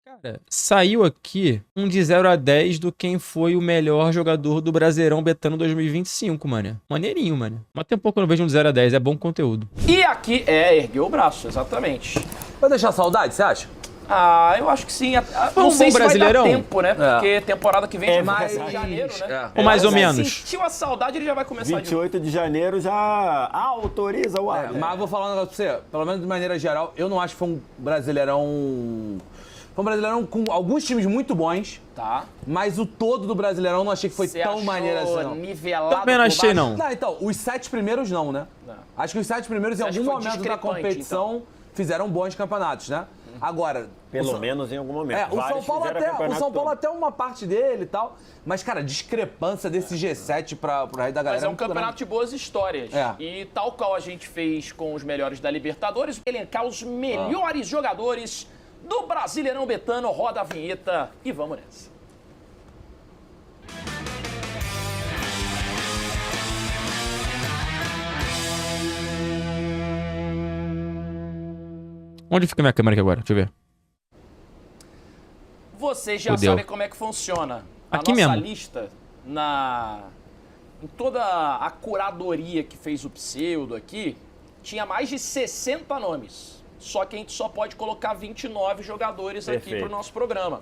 Cara, saiu aqui um de 0 a 10 do quem foi o melhor jogador do Brasileirão Betano 2025, mano. Maneirinho, mano. Mas tem pouco que eu não vejo um de 0 a 10, é bom conteúdo. E aqui ergueu o braço, exatamente. Vai deixar saudade, você acha? Ah, eu acho que sim. Foi Não um sei bom se Brasileirão? vai dar tempo, né? Porque temporada que vem já mais começa em janeiro, né? Ou mais ou menos. Sentiu a saudade, ele já vai começar de novo. 28 de janeiro já autoriza o ar. Mas vou falar um negócio pra você. Pelo menos de maneira geral, eu não acho que foi um Brasileirão... Foi um Brasileirão com alguns times muito bons, Tá. mas o todo do Brasileirão eu não achei que foi Você tão achou maneiro assim, não. nivelado Também não por achei, baixo? não. Não, então, os 7 primeiros não, né? Não. Acho que os 7 primeiros, em Você acha algum que foi momento da discrepante, competição, fizeram bons campeonatos, né? Agora... Pelo menos em algum momento. o São Vários Paulo fizeram até, o campeonato São Paulo todo. até uma parte dele e tal. Mas, cara, discrepância desse G7 pro resto da galera. Mas é um muito campeonato grande. de boas histórias. É. E tal qual a gente fez com os melhores da Libertadores, elencar os melhores jogadores do Brasileirão Betano. Roda a vinheta e vamos nessa. Onde fica minha câmera aqui agora? Deixa eu ver. Vocês já Fudeu. sabem como é que funciona. A Aqui nossa mesmo. lista, em toda a curadoria que fez o Pseudo aqui, tinha mais de 60 nomes. Só que a gente só pode colocar 29 jogadores aqui Perfeito. pro nosso programa.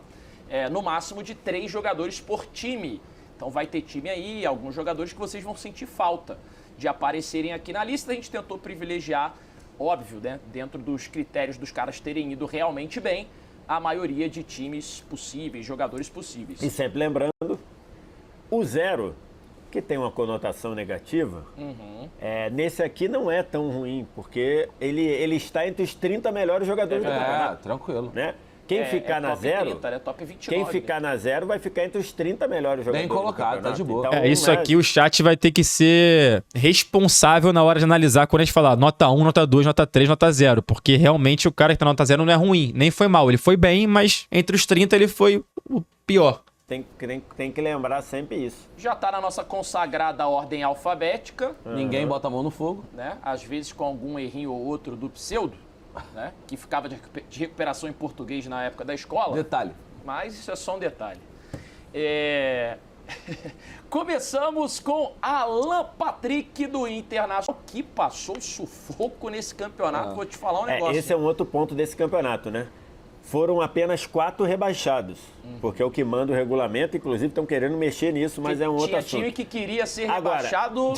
No máximo de 3 jogadores por time. Então vai ter time aí, alguns jogadores que vocês vão sentir falta de aparecerem aqui na lista. A gente tentou privilegiar, óbvio, né, dentro dos critérios dos caras terem ido realmente bem, a maioria de times possíveis, jogadores possíveis. E sempre lembrando, o 0, que tem uma conotação negativa, nesse aqui não é tão ruim, porque ele está entre os 30 melhores jogadores do campeonato. Tranquilo. Né? Quem ficar na top 0, 30, né? Top 29, quem ficar na 0 vai ficar entre os 30 melhores jogadores colocado, do campeonato. tá de boa. Então, Isso né, aqui o chat vai ter que ser responsável na hora de analisar quando a gente falar nota 1, nota 2, nota 3, nota 0. Porque realmente o cara que tá na nota 0 não é ruim, nem foi mal. Ele foi bem, mas entre os 30 ele foi o pior. Tem que lembrar sempre isso. Já tá na nossa consagrada ordem alfabética, Ninguém bota a mão no fogo. né? Às vezes com algum errinho ou outro do Pseudo, né? Que ficava de recuperação em português na época da escola. Detalhe. Mas isso é só um detalhe. Começamos com Alan Patrick do Internacional, que passou sufoco nesse campeonato. Vou te falar um negócio. Esse é um outro ponto desse campeonato, né? Foram apenas 4 rebaixados, porque é o que manda o regulamento, inclusive estão querendo mexer nisso, mas é um outro Tinha assunto. time que queria ser Agora, rebaixado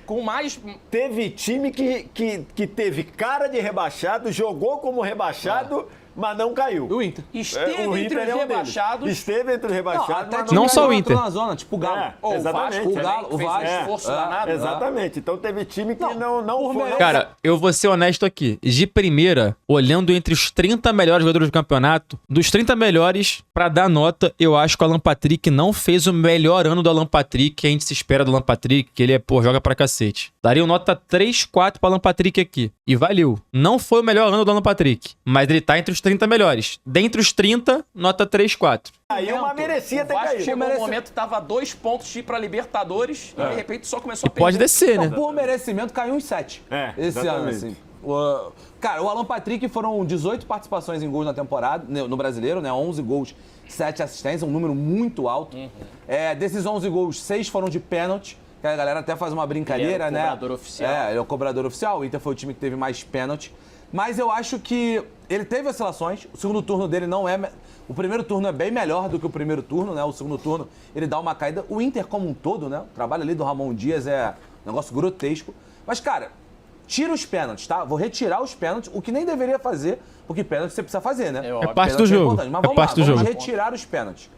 com mais... Teve time que teve cara de rebaixado, jogou como rebaixado, mas não caiu. O Inter. Esteve O entre Inter os é um deles. rebaixados. Esteve entre os rebaixados, até mas Não time só o que Inter. entrou na zona, tipo o Galo. Ou o exatamente. Vasco, O também, Galo, que o fez um Vasco. esforço danado. Exatamente. Então teve time que não por foi. melhor- Cara, eu vou ser honesto aqui. De primeira, olhando entre os 30 melhores jogadores do campeonato, dos 30 melhores, pra dar nota, eu acho que o Alan Patrick não fez o melhor ano do Alan Patrick que a gente se espera do Alan Patrick, que ele joga pra cacete. Daria uma nota 3, 4 pro Alan Patrick aqui. E valeu. Não foi o melhor ano do Alan Patrick, mas ele tá entre os 30 melhores. Dentre os 30, nota 3, 4. Aí uma merecia O ter Vasco caído. chegou no momento, tava a 2 pontos de ir pra Libertadores e de repente só começou a perder. Pode descer, né? Por merecimento, caiu uns 7. Esse ano, exatamente. assim. Cara, o Alan Patrick foram 18 participações em gols na temporada, no Brasileiro, né? 11 gols, 7 assistências, um número muito alto. Desses 11 gols, 6 foram de pênalti, que a galera até faz uma brincadeira, Ele era o né? cobrador oficial. Ele é o cobrador oficial. O Inter foi o time que teve mais pênalti. Mas eu acho que ele teve oscilações. O segundo turno dele não é... O primeiro turno é bem melhor do que o primeiro turno, né? O segundo turno, ele dá uma caída. O Inter como um todo, né? O trabalho ali do Ramon Dias é um negócio grotesco. Mas, cara, tira os pênaltis, tá? Vou retirar os pênaltis, o que nem deveria fazer, porque pênalti você precisa fazer, né? óbvio. É parte do Pênalti jogo. importante. Mas É vamos parte lá, do vamos jogo. retirar os pênaltis.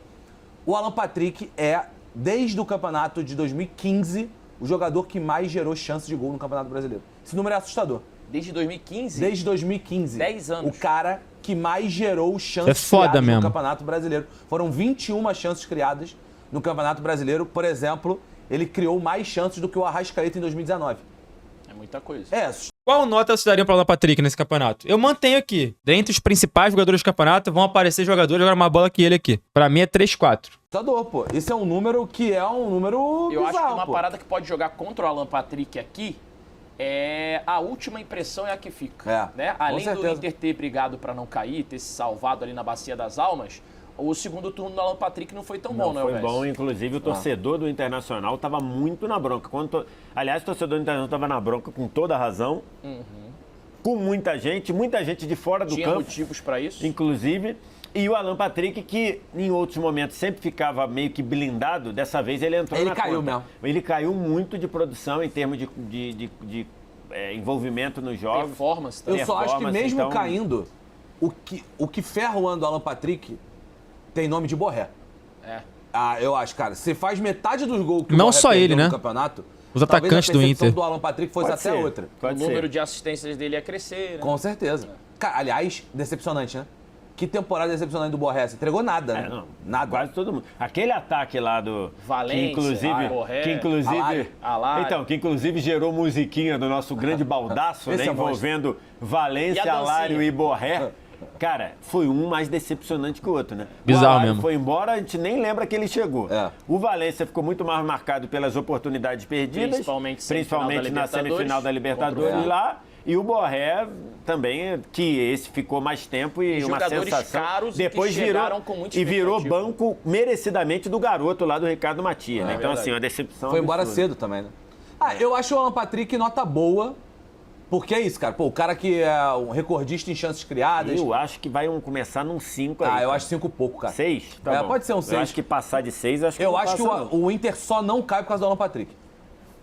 O Alan Patrick é, desde o campeonato de 2015, o jogador que mais gerou chances de gol no Campeonato Brasileiro. Esse número é assustador. Desde 2015? Desde 2015. 10 anos. O cara que mais gerou chances É foda criadas mesmo. no Campeonato Brasileiro. Foram 21 chances criadas no Campeonato Brasileiro. Por exemplo, ele criou mais chances do que o Arrascaeta em 2019. É muita coisa. É assustador. Qual nota vocês dariam para o Alan Patrick nesse campeonato? Eu mantenho aqui. Dentre os principais jogadores do campeonato, vão aparecer jogadores jogar mais bola que ele aqui. Pra mim é 3-4. Pô. Esse é um número que é um número Eu bizarro, acho que uma pô. parada que pode jogar contra o Alan Patrick aqui a última impressão é a que fica. É, né? com Além do certeza. Inter ter brigado para não cair, ter se salvado ali na Bacia das Almas, o segundo turno do Alan Patrick não foi tão bom, né, Foi Alves? bom, inclusive o torcedor do Internacional estava muito na bronca. Aliás, o torcedor do Internacional estava na bronca com toda a razão, com muita gente de fora do Tinha campo, motivos para isso? inclusive. E o Alan Patrick, que em outros momentos sempre ficava meio que blindado, dessa vez ele entrou Ele na caiu conta. mesmo. Ele caiu muito de produção em termos de envolvimento nos jogos. Performance Eu também. só acho que performance, mesmo então- caindo, o que ferra o ano do Alan Patrick tem nome de Borré. É. Eu acho, cara. Você faz metade dos gols que Não o Borré só perdeu ele, no né? campeonato. Os talvez atacantes a do percepção Inter. do Alan Patrick fosse Pode até ser, outra. O pode número ser. de assistências dele ia crescer, né? Com certeza. Cara, aliás, decepcionante, né? Que temporada decepcionante do Borré. Você entregou nada, né? Não, Nada. quase todo mundo. Aquele ataque lá do... Valência, que inclusive, Borré, Alário. Então, que inclusive gerou musiquinha do nosso grande baldaço, Esse né? é monstro. Envolvendo E Valência, a dancinha? Alário e Borré. Cara, foi um mais decepcionante que o outro, né? Bizarro o Alário mesmo. foi embora, a gente nem lembra que ele chegou. É. O Valência ficou muito mais marcado pelas oportunidades perdidas. Principalmente na semifinal da Libertadores contra o lá. E o Borré também, que esse ficou mais tempo e uma jogadores sensação. caros e Depois que chegaram com muita e virou expectativa. banco merecidamente do garoto lá do Ricardo Matias, né? Então, verdade. assim, uma decepção. Foi embora absurda. cedo também, né? Eu acho o Alan Patrick nota boa. Porque é isso, cara. Pô, o cara que é um recordista em chances criadas. Eu acho que vai começar num 5 aí. eu cara. acho 5 pouco, cara. 6? Tá bom. Pode ser um 6. Eu acho que passar de 6, acho que Eu não acho que passa, não. o Inter só não cai por causa do Alan Patrick.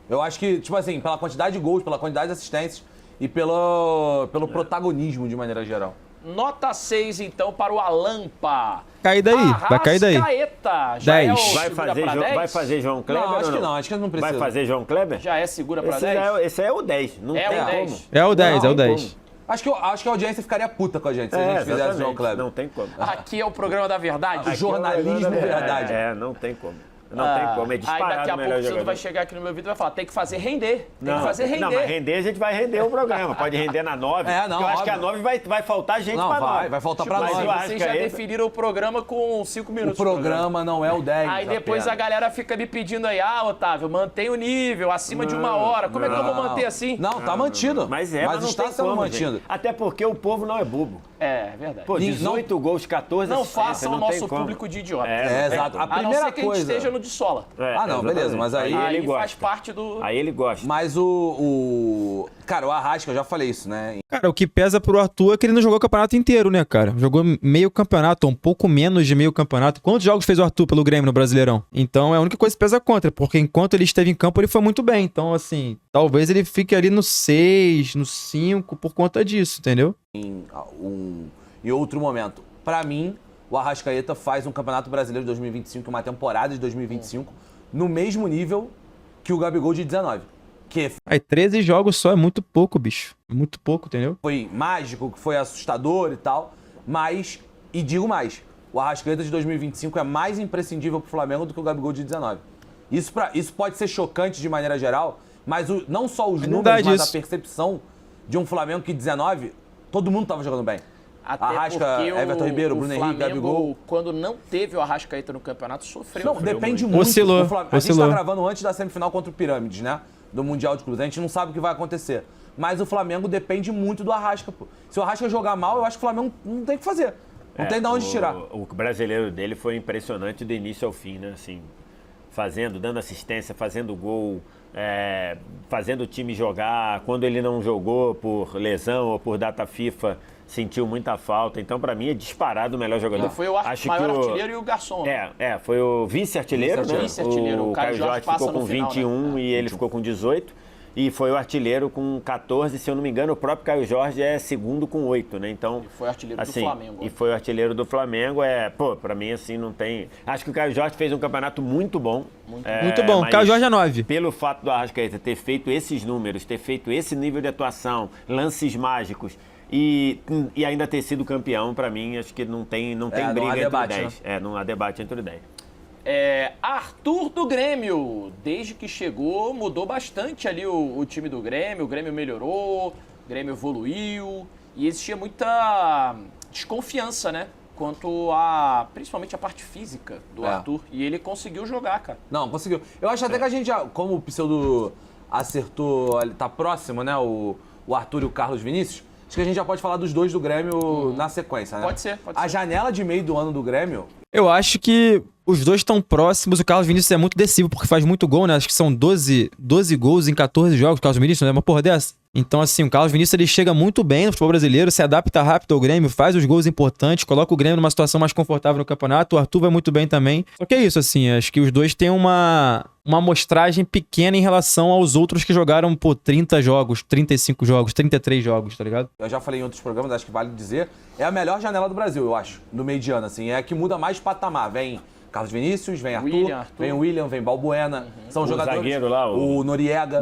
Eu acho que, tipo assim, pela quantidade de gols, pela quantidade de assistências e pelo protagonismo de maneira geral. Nota 6, então, para o Alampa. Cair daí, vai cair daí. Arrascaeta. Já 10. é o Vai segura fazer, pra 10? vai fazer João Kleber Não, ou acho que não, acho que não precisa. Vai fazer João Kleber? Já é segura para 10? Esse é o 10. Não É tem o como. 10. É o 10, Não, é o tem 10. Acho que a audiência ficaria puta com a gente se a gente fizesse o exatamente. João Kleber. Não tem como. Aqui é o programa da verdade. Jornalismo verdade. Não tem como. Não tem como. É Aí disparado daqui a o melhor pouco o Santo jogador. vai chegar aqui no meu vídeo e vai falar, tem que fazer render. Tem que fazer render. Não, mas render a gente vai render o programa. Pode render na 9. É, não, porque eu acho que a óbvio. 9 vai faltar gente Não, pra 9. vai faltar pra Mas nove. o Vocês já Arrascaeta- definiram o programa com 5 O minutos. programa não é o 10. Aí depois a galera fica me pedindo aí, Otávio, mantém o nível, acima de 1 hora. Como é que eu vou manter assim? Não, tá mantido. Mas não está tem sendo como, mantido. gente. Até porque o povo não é bobo. É, verdade. Pô, 18 gols, 14 Não assistências, façam o não tem nosso como. público de idiota. É, exato. A A não primeira ser que a gente coisa. esteja no de sola. Não, beleza, mas aí Aí ele faz gosta. parte do... Aí ele gosta. Mas cara, o Arrasca, eu já falei isso, né? Cara, o que pesa pro Arthur é que ele não jogou o campeonato inteiro, né, cara? Jogou meio campeonato, um pouco menos de meio campeonato. Quantos jogos fez o Arthur pelo Grêmio no Brasileirão? Então é a única coisa que pesa contra, porque enquanto ele esteve em campo, ele foi muito bem. Então, assim, talvez ele fique ali no 6, no 5, por conta disso, entendeu? Em outro momento. Pra mim, o Arrascaeta faz um Campeonato Brasileiro de 2025, uma temporada de 2025, no mesmo nível que o Gabigol de 19. Que Aí 13 jogos só é muito pouco, bicho. Muito pouco, entendeu? foi mágico, que foi assustador e tal, mas, e digo mais, o Arrascaeta de 2025 é mais imprescindível pro Flamengo do que o Gabigol de 19. Isso pode ser chocante de maneira geral, mas não só os números, Verdade mas isso. a percepção de um Flamengo que 19, todo mundo tava jogando bem. Até Arrasca, porque Everton Ribeiro, Bruno Henrique, Flamengo, Gabigol. quando não teve o Arrascaeta no campeonato, sofreu. Não, Sofreu depende muito. muito. Oscilou, A gente oscilou. tá gravando antes da semifinal contra o Pirâmides, né? Do Mundial de Clubes. A gente não sabe o que vai acontecer. Mas o Flamengo depende muito do Arrasca, pô. Se o Arrasca jogar mal, eu acho que o Flamengo não tem o que fazer. Não tem de onde tirar. O brasileiro dele foi impressionante do início ao fim, né? Assim, dando assistência, fazendo gol, fazendo o time jogar. Quando ele não jogou por lesão ou por data FIFA, sentiu muita falta. Então, pra mim, é disparado o melhor jogador. Ele foi o maior artilheiro e o garçom. Foi o vice-artilheiro, né? Vice-artilheiro. O Caio Jorge passa ficou com no final, 21 né? e ele ficou com 18. E foi o artilheiro com 14, se eu não me engano, o próprio Caio Jorge é segundo com 8, né? Então, E foi artilheiro do assim, Flamengo. E foi o artilheiro do Flamengo. Pra mim, assim, não tem... Acho que o Caio Jorge fez um campeonato muito bom. Muito bom. Mas Caio Jorge é 9. Pelo fato do Arrascaeta ter feito esses números, ter feito esse nível de atuação, lances mágicos e ainda ter sido campeão, pra mim, acho que não tem não briga há entre debate, os 10. né? Não há debate entre os 10. Arthur do Grêmio, desde que chegou, mudou bastante ali o time do Grêmio. O Grêmio melhorou, o Grêmio evoluiu e existia muita desconfiança, né? Quanto principalmente a parte física do Arthur. E ele conseguiu jogar, cara. Não, conseguiu. Eu acho até que a gente já, como o pseudo acertou, tá próximo, né? O Arthur e o Carlos Vinícius. Acho que a gente já pode falar dos dois do Grêmio na sequência, né? Pode ser. A janela de meio do ano do Grêmio... Eu acho que os dois estão próximos. O Carlos Vinícius é muito decisivo, porque faz muito gol, né? Acho que são 12 gols em 14 jogos, o Carlos Vinícius, né? Uma porra dessa. Então, assim, o Carlos Vinícius, ele chega muito bem no futebol brasileiro, se adapta rápido ao Grêmio, faz os gols importantes, coloca o Grêmio numa situação mais confortável no campeonato. O Arthur vai muito bem também. Só que é isso, assim, acho que os dois têm uma amostragem pequena em relação aos outros que jogaram, 30 jogos, 35 jogos, 33 jogos, tá ligado? Eu já falei em outros programas, acho que vale dizer, é a melhor janela do Brasil, eu acho, no meio de ano, assim. É a que muda mais patamar. Vem Carlos Vinícius, vem Arthur, vem o William, vem Balbuena. São o jogadores... zagueiro lá, o Noriega.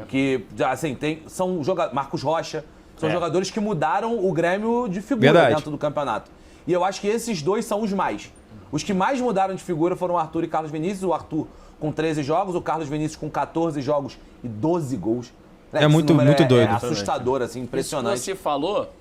Que, assim, são jogadores... Marcos Rocha. São jogadores que mudaram o Grêmio de figura dentro do campeonato. E eu acho que esses dois são os mais. Os que mais mudaram de figura foram o Arthur e Carlos Vinícius. O Arthur com 13 jogos, o Carlos Vinícius com 14 jogos e 12 gols. É muito doido. É assustador, assim, impressionante. Isso que você falou,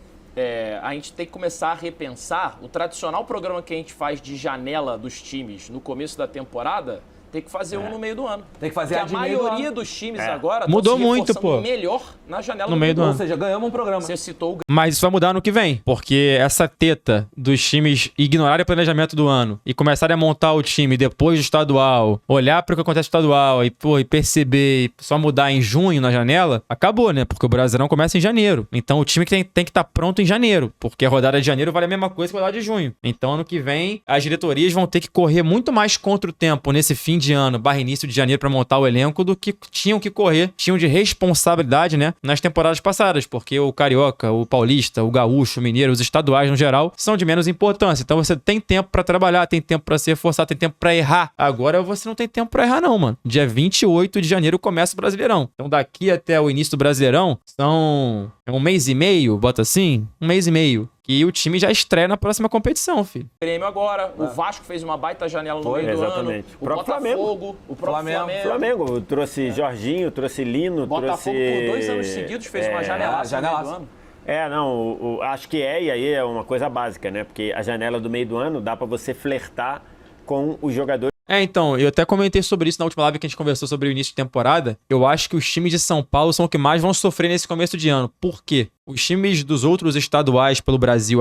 a gente tem que começar a repensar o tradicional programa que a gente faz de janela dos times no começo da temporada. Tem que fazer um no meio do ano. Tem que fazer a maioria dos times agora mudou muito, pô. Melhor na janela no meio do ano. Ou seja, ganhamos um programa. Você citou o... Mas isso vai mudar no que vem, porque essa teta dos times ignorarem o planejamento do ano e começarem a montar o time depois do estadual, olhar para o que acontece no estadual e perceber e só mudar em junho na janela, acabou, né? Porque o Brasileirão começa em janeiro. Então o time tem que estar pronto em janeiro, porque a rodada de janeiro vale a mesma coisa que a rodada de junho. Então ano que vem as diretorias vão ter que correr muito mais contra o tempo nesse fim de ano, início de janeiro, para montar o elenco do que tinham de responsabilidade, né, nas temporadas passadas, porque o Carioca, o Paulista, o Gaúcho, o Mineiro, os estaduais no geral, são de menos importância. Então você tem tempo para trabalhar, tem tempo para se reforçar, tem tempo para errar. Agora você não tem tempo para errar não, mano. Dia 28 de janeiro começa o Brasileirão. Então daqui até o início do Brasileirão são um mês e meio, bota assim, um mês e meio. E o time já estreia na próxima competição, filho. Grêmio agora, o Vasco fez uma baita janela no meio do ano. O Botafogo, o próprio Flamengo trouxe Jorginho, trouxe Lino, Botafogo por 2 anos seguidos fez uma janela no meio do ano. Acho que e aí é uma coisa básica, né? Porque a janela do meio do ano dá pra você flertar com os jogadores. Então, eu até comentei sobre isso na última live que a gente conversou sobre o início de temporada. Eu acho que os times de São Paulo são os que mais vão sofrer nesse começo de ano. Por quê? Os times dos outros estaduais pelo Brasil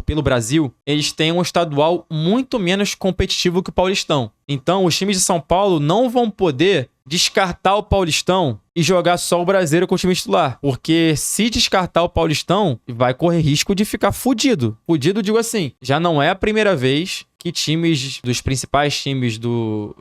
pelo Brasil, eles têm um estadual muito menos competitivo que o Paulistão. Então, os times de São Paulo não vão poder descartar o Paulistão e jogar só o Brasileiro com o time titular. Porque se descartar o Paulistão, vai correr risco de ficar fudido. Fudido, digo assim, já não é a primeira vez que times dos principais times do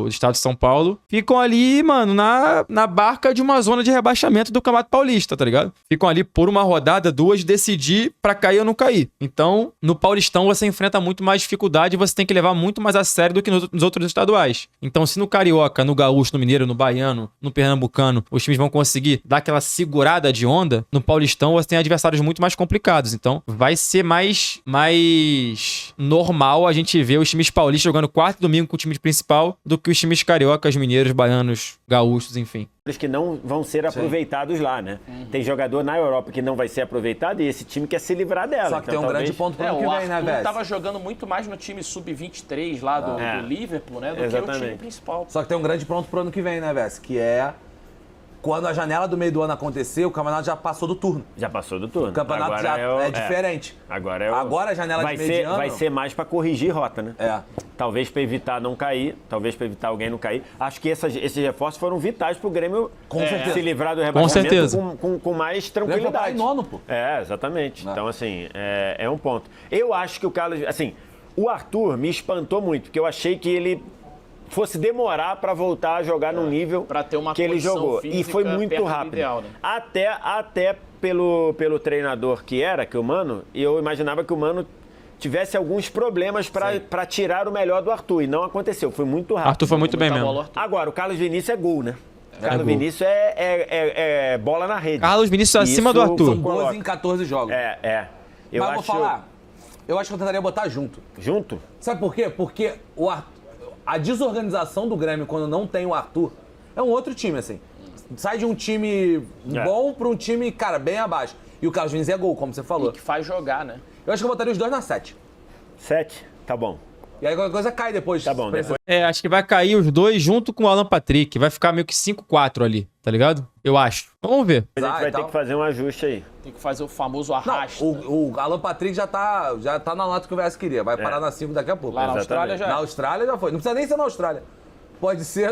estado de São Paulo ficam ali, mano, na barca de uma zona de rebaixamento do Campeonato Paulista, tá ligado? Ficam ali por uma rodada, duas, decidir pra cair ou não cair. Então, no Paulistão você enfrenta muito mais dificuldade e você tem que levar muito mais a sério do que nos outros estaduais. Então, se no Carioca, no Gaúcho, no Mineiro, no Baiano, no Pernambucano, os times vão conseguir dar aquela segurada de onda, no Paulistão você tem adversários muito mais complicados. Então, vai ser mais normal a gente ver os times paulistas jogando quarto e domingo com o time principal do que os times cariocas, mineiros, baianos, gaúchos, enfim. Que não vão ser aproveitados lá, né? Tem jogador na Europa que não vai ser aproveitado e esse time quer se livrar dela. Só que tem um grande ponto pro ano que vem, né, velho? O tava jogando muito mais no time sub-23 lá do Liverpool, né? Do que o time principal. Só que tem um grande ponto pro ano que vem, né, Vess? Que é... Quando a janela do meio do ano acontecer, o campeonato já passou do turno. Já passou do turno. O campeonato agora já é diferente. Agora a janela de meio de ano... Vai ser mais pra corrigir rota, né? Talvez pra evitar não cair, talvez pra evitar alguém não cair. Acho que esses reforços foram vitais pro Grêmio se livrar do rebaixamento com mais tranquilidade. Nono, pô. Exatamente. Então, assim, é um ponto. Eu acho que o Carlos... Assim, o Arthur me espantou muito, porque eu achei que ele fosse demorar para voltar a jogar no nível que ele jogou. E foi muito rápido. Ideal, né? Até pelo treinador que o Mano, eu imaginava que o Mano tivesse alguns problemas para tirar o melhor do Arthur. E não aconteceu. Foi muito rápido. Arthur foi muito bem mesmo. Agora, o Carlos Vinícius é gol, né? O Carlos Vinícius é bola na rede. Carlos Vinícius acima do Arthur. São 12 em 14 jogos. Mas vou falar, eu acho que eu tentaria botar junto. Junto? Sabe por quê? Porque a desorganização do Grêmio, quando não tem o Arthur, é um outro time, assim. Sai de um time bom pra um time, cara, bem abaixo. E o Carlos Vinícius é gol, como você falou. E que faz jogar, né? Eu acho que eu botaria os dois na 7. 7? Tá bom. E aí qualquer coisa cai depois. Tá bom, depois... Acho que vai cair os dois junto com o Alan Patrick. Vai ficar meio que 5-4 ali, tá ligado? Eu acho. Vamos ver. A gente vai ter que fazer um ajuste aí. Tem que fazer o famoso arrasto. O Alan Patrick já tá na nota que o VS queria. Vai parar na 5 daqui a pouco. Lá na Austrália já. Na Austrália já foi. Não precisa nem ser na Austrália. Pode ser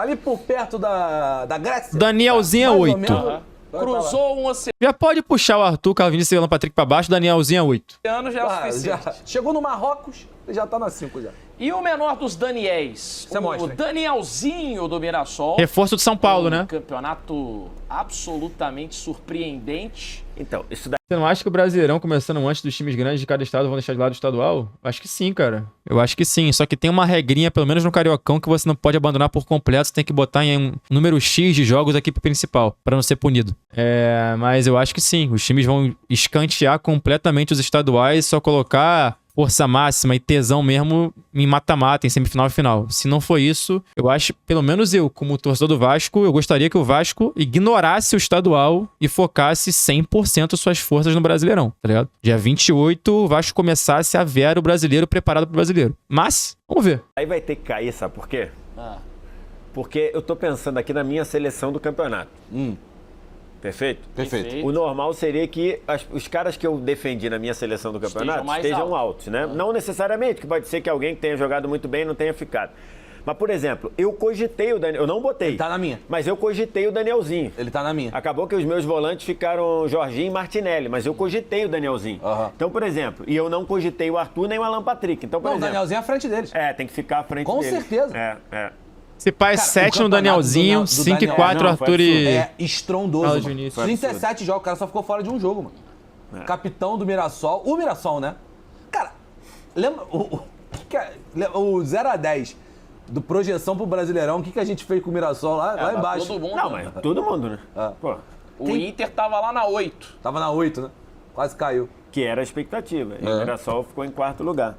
ali por perto da Grécia. Danielzinho é 8. Cruzou um oceano, Já pode puxar o Arthur, Carlos Vinícius e o Alan Patrick pra baixo, Danielzinho é 8. já é o suficiente. Chegou no Marrocos, ele já tá na 5 já. E o menor dos Daniels, Você mostra, o hein? Danielzinho do Mirassol. Reforço de São Paulo, né? Campeonato absolutamente surpreendente. Então, isso daí Você não acha que o Brasileirão, começando antes dos times grandes de cada estado, vão deixar de lado o estadual? Acho que sim, cara. Eu acho que sim. Só que tem uma regrinha, pelo menos no Cariocão, que você não pode abandonar por completo. Você tem que botar em um número X de jogos da equipe principal, pra não ser punido. Mas eu acho que sim. Os times vão escantear completamente os estaduais, só colocar força máxima e tesão mesmo em mata-mata, em semifinal e final. Se não for isso, eu acho, pelo menos eu, como torcedor do Vasco, eu gostaria que o Vasco ignorasse o estadual e focasse 100% suas forças no Brasileirão, tá ligado? Dia 28, o Vasco começasse a ver o brasileiro preparado pro brasileiro. Mas, vamos ver. aí vai ter que cair, sabe por quê? Porque eu tô pensando aqui na minha seleção do campeonato. Perfeito? Perfeito. O normal seria que os caras que eu defendi na minha seleção do campeonato estejam altos, né? Não necessariamente, que pode ser que alguém que tenha jogado muito bem não tenha ficado. Mas, por exemplo, eu cogitei o Daniel, eu não botei. Ele tá na minha. Mas eu cogitei o Danielzinho. Ele tá na minha. Acabou que os meus volantes ficaram Jorginho e Martinelli, mas eu cogitei o Danielzinho. Então, por exemplo, e eu não cogitei o Arthur nem o Alan Patrick. Então, por Não, o exemplo, Danielzinho é à frente deles. tem que ficar à frente Com deles. certeza. Se pá é Cara, 7 o no campeonato Danielzinho, do 5 e Daniel- 4 Não, foi Arthur e... É estrondoso, Carlos mano. Vinícius. 37 jogos, o cara só ficou fora de um jogo, mano. Capitão do Mirassol. O Mirassol, né? Cara, lembra o 0-10 do projeção pro Brasileirão, o que a gente fez com o Mirassol lá embaixo? Todo mundo. Não, mas todo mundo, né? Pô, O Inter tava lá na 8. Tava na 8, né? Quase caiu. que era a expectativa. E o Mirassol ficou em quarto lugar.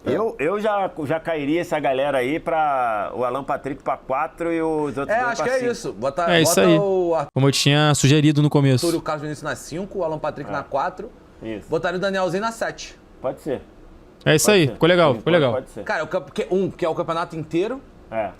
Eu já cairia essa galera aí para o Alan Patrick para 4 e os outros dois acho que pra é 5. isso. Bota isso aí. o Arthur Como eu tinha sugerido no e começo. o Carlos Vinícius na 5, o Alan Patrick na 4. Isso. Botaria o Danielzinho na 7. Pode ser. É isso aí, ser. ficou legal, ficou legal. Pode ser. Cara, que é o campeonato inteiro. É.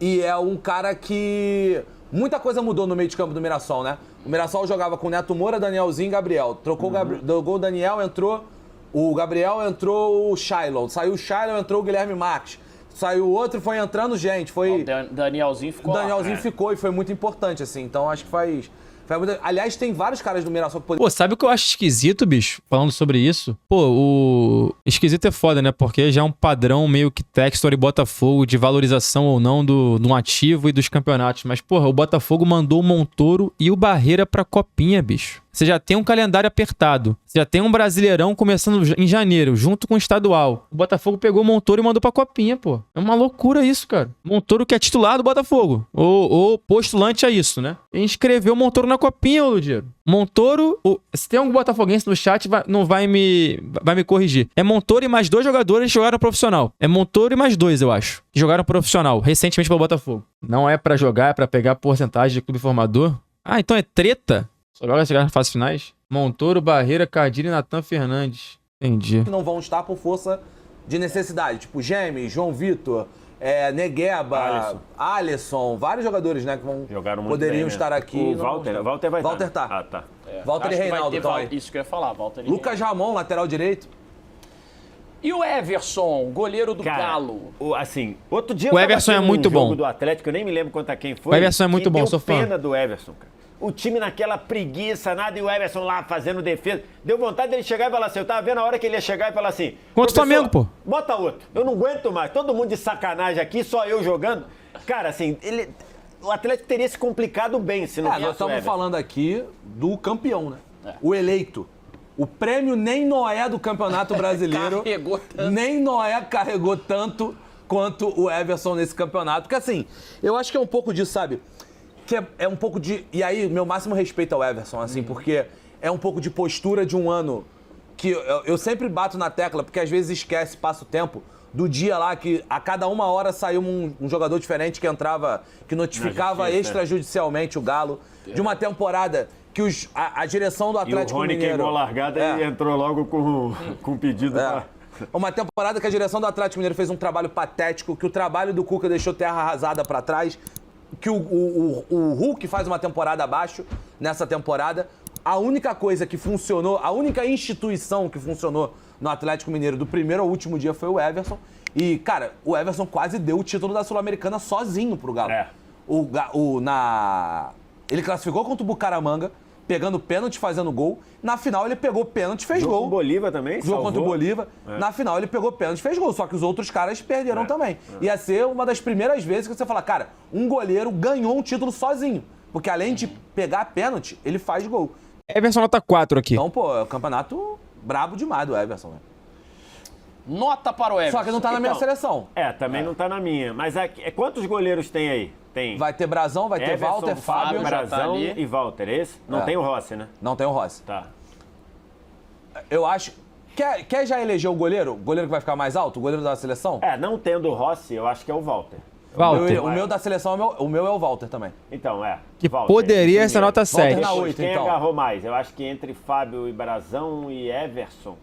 E é um cara que... Muita coisa mudou no meio de campo do Mirassol, né? O Mirassol jogava com Neto Moura, Danielzinho e Gabriel. Trocou o Daniel, entrou o Gabriel, entrou o Shailon. Saiu o Shailon, entrou o Guilherme Marques. Saiu o outro, foi entrando gente. Foi... O Danielzinho ficou O Danielzinho ficou e foi muito importante, assim. Então acho que faz muito... Aliás, tem vários caras do Mirassol que poderiam... Pô, sabe o que eu acho esquisito, bicho? Falando sobre isso. Pô, o... Esquisito é foda, né? Porque já é um padrão meio que Textor e Botafogo de valorização ou não do ativo e dos campeonatos. Mas, porra, o Botafogo mandou o Montoro e o Barreira pra Copinha, bicho. Você já tem um calendário apertado. Você já tem um Brasileirão começando em janeiro, junto com o estadual. O Botafogo pegou o Montoro e mandou pra Copinha, pô. É uma loucura isso, cara. Montoro que é titular do Botafogo. Ou postulante a isso, né? E inscreveu o Montoro na Copinha, ô Ludiero. Montoro... Se tem algum botafoguense no chat, não vai me corrigir. É Montoro e mais 2 jogadores que jogaram profissional. É Montoro e mais 2, eu acho. Que jogaram profissional, recentemente pelo Botafogo. Não é pra jogar, é pra pegar porcentagem de clube formador. Ah, então é treta? Só joga chegar nas fases finais? Montoro, Barreira, Cardini e Natan Fernandes. Entendi. que não vão estar por força de necessidade. Tipo, Gemes, João Vitor, Negueba, Alisson, vários jogadores, né, que poderiam bem, né? estar aqui. O Walter vai Walter estar. tá. Ah, tá. Walter e Acho que vai Reinaldo ter estão aí. Isso que eu ia falar, Walter e Lucas Ramon, lateral direito. E o Everson, goleiro do Cara, Galo. Assim, outro dia O Everson é muito jogo bom. do Atlético, eu nem me lembro contra quem foi. O Everson é muito bom, deu sou fã. pena do Everson, cara. O time naquela preguiça, nada, e o Everson lá fazendo defesa. Deu vontade dele chegar e falar assim, eu tava vendo a hora que ele ia chegar e falar assim... Contra o Flamengo, pô. Bota outro. Eu não aguento mais. Todo mundo de sacanagem aqui, só eu jogando. Cara, assim, o Atlético teria se complicado bem se não Nós tivesse o estamos Everson. falando aqui do campeão, né? O eleito. O prêmio nem Noé do Campeonato Brasileiro. Carregou tanto. Nem Noé carregou tanto quanto o Everson nesse campeonato. Porque assim, eu acho que é um pouco disso, sabe? Que é um pouco de... E aí, meu máximo respeito ao Everson, assim, porque é um pouco de postura de um ano que eu sempre bato na tecla, porque às vezes esquece, passa o tempo, do dia lá que a cada 1 hora saiu um jogador diferente que entrava, que notificava extrajudicialmente o Galo, de uma temporada que a direção do E o Atlético Rony Mineiro... queimou a largada e entrou logo com pedido Uma temporada que a direção do Atlético Mineiro fez um trabalho patético, que o trabalho do Cuca deixou terra arrasada pra trás, que o Hulk faz uma temporada abaixo nessa temporada. A única coisa que funcionou, a única instituição que funcionou no Atlético Mineiro do primeiro ao último dia foi o Everson. E, cara, o Everson quase deu o título da Sul-Americana sozinho pro Galo. Ele classificou contra o Bucaramanga, pegando pênalti, fazendo gol. Na final ele pegou pênalti, fez gol. Com o Bolívar também, Jogou contra o Bolívar. Na final ele pegou pênalti, fez gol. Só que os outros caras perderam também. Ia ser uma das primeiras vezes que você fala, cara, um goleiro ganhou um título sozinho. Porque além de pegar pênalti, ele faz gol. Everson nota 4 aqui. Então, pô, é um campeonato brabo demais do Everson, né? Nota para o Everson. Só que não tá na minha seleção. Também não tá na minha. Mas quantos goleiros tem aí? Tem. Vai ter Brazão, vai ter Everson, Walter, Fábio. Brazão e Walter, esse? Não tem o Rossi, né? Não tem o Rossi. Tá. Eu acho... Quer já eleger o goleiro? O goleiro que vai ficar mais alto? O goleiro da seleção? Não tendo o Rossi, eu acho que é o Walter. Walter. O meu da seleção, o meu é o Walter também. Então, Que Walter, poderia ser nota 7. na 8, Quem então. agarrou mais? Eu acho que entre Fábio e Brazão e Everson,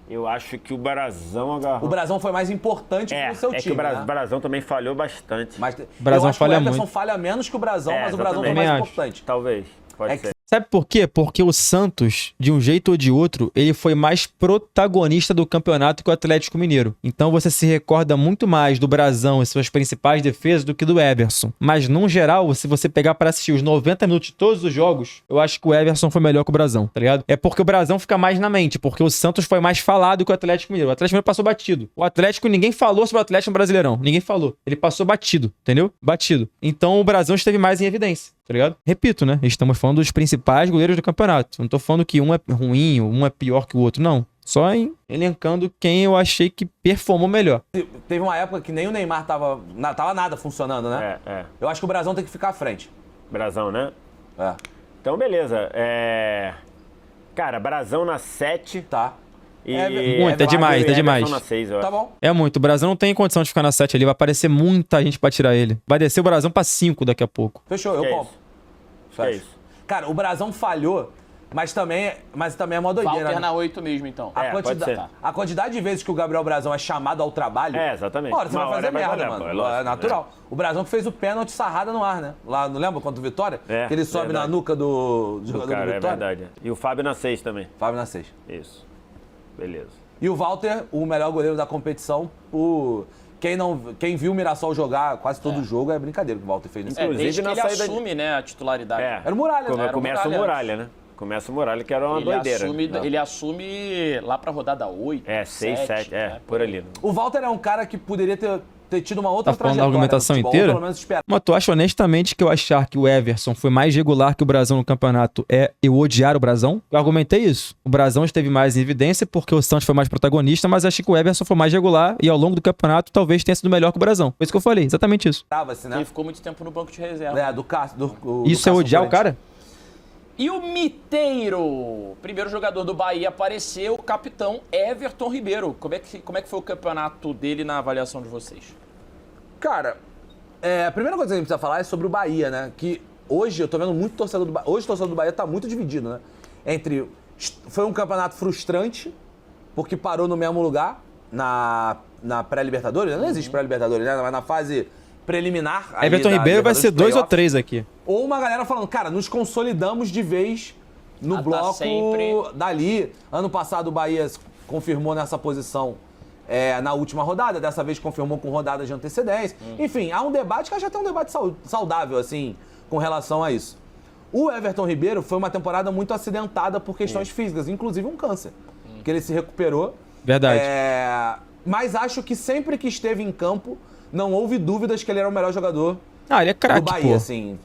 eu acho que o Brazão agarrou. O Brazão foi mais importante pro seu time, que o né? Brazão também falhou bastante. Mas Brazão eu acho falha que o Everson muito. falha menos que o Brazão, mas o Brazão foi exatamente. mais Acho. importante. Talvez, pode É que ser. Sabe por quê? Porque o Santos, de um jeito ou de outro, ele foi mais protagonista do campeonato que o Atlético Mineiro. Então você se recorda muito mais do Brazão e suas principais defesas do que do Everson. Mas, num geral, se você pegar pra assistir os 90 minutos de todos os jogos, eu acho que o Everson foi melhor que o Brazão, tá ligado? É porque o Brazão fica mais na mente, porque o Santos foi mais falado que o Atlético Mineiro. O Atlético Mineiro passou batido. O Atlético, ninguém falou sobre o Atlético no Brasileirão. Ninguém falou. Ele passou batido, entendeu? Batido. Então o Brazão esteve mais em evidência. Tá ligado? Repito, né? Estamos falando dos principais goleiros do campeonato. Não tô falando que um é ruim, um é pior que o outro, não. Só elencando quem eu achei que performou melhor. Teve uma época que nem o Neymar tava nada funcionando, né? Eu acho que o Brazão tem que ficar à frente. Brazão, né? É. Então, beleza. Cara, Brazão na 7. Tá. E Muito, é demais, é demais. Na 6, eu Tá acho. bom. É muito. O Brazão não tem condição de ficar na 7 ali. Vai aparecer muita gente pra tirar ele. Vai descer o Brazão pra 5 daqui a pouco. Fechou, eu Que é compro. Que é isso? Cara, o Brazão falhou, mas também é uma doideira. Walter né? na 8 mesmo, então. pode ser. A quantidade de vezes que o Gabriel Brazão é chamado ao trabalho. Exatamente. Uma hora você Uma vai fazer hora vai merda, valer, mano. pô, é lógico, É natural. O Brazão que fez o pênalti sarrada no ar, né? Lá, não lembra contra o Vitória? É, que ele sobe verdade. na nuca do jogador Cara, do é Vitória. verdade. E o Fábio na 6 também. Fábio na 6. Isso. Beleza. E o Walter, o melhor goleiro da competição, quem viu o Mirassol jogar quase todo o jogo, é brincadeira que o Walter fez nesse Inclusive, Desde que na ele saída assume, né, a titularidade. Era o Muralha, né? Era o Começa o Muralha. Muralha, né? Começa o Muralha, que era uma doideira. Ele assume lá pra rodada 8, 6, 7, por ali. O Walter é um cara que poderia ter tido uma outra Tá falando da trajetória argumentação no futebol, inteira? ou pelo menos esperar. Mas tu acha honestamente que eu achar que o Everson foi mais regular que o Brazão no campeonato é eu odiar o Brazão? Eu argumentei isso. O Brazão esteve mais em evidência porque o Santos foi mais protagonista, mas acho que o Everson foi mais regular e ao longo do campeonato talvez tenha sido melhor que o Brazão. Foi isso que eu falei, exatamente isso. Trava-se, né? Ele ficou muito tempo no banco de reserva. Do Cássio. Isso é odiar o cara? E o Miteiro, primeiro jogador do Bahia, apareceu, o capitão Everton Ribeiro. Como é que foi o campeonato dele na avaliação de vocês? Cara, a primeira coisa que a gente precisa falar é sobre o Bahia, né? Que hoje eu tô vendo muito torcedor do Bahia. Hoje o torcedor do Bahia tá muito dividido, né? Foi um campeonato frustrante, porque parou no mesmo lugar na pré-Libertadores. Não existe pré-Libertadores, né? Mas na fase preliminar. ali Everton da Ribeiro vai Libertadores ser 2 ou playoff. 3 aqui. Ou uma galera falando, cara, nos consolidamos de vez no Tá bloco sempre. dali. Ano passado o Bahia confirmou nessa posição na última rodada, dessa vez confirmou com rodadas de antecedência. Enfim, há um debate que já tem um debate saudável, assim, com relação a isso. O Everton Ribeiro foi uma temporada muito acidentada por questões físicas, inclusive um câncer, que ele se recuperou. Verdade. Mas acho que sempre que esteve em campo, não houve dúvidas que ele era o melhor jogador Ah, ele é do craque, Bahia, pô. assim.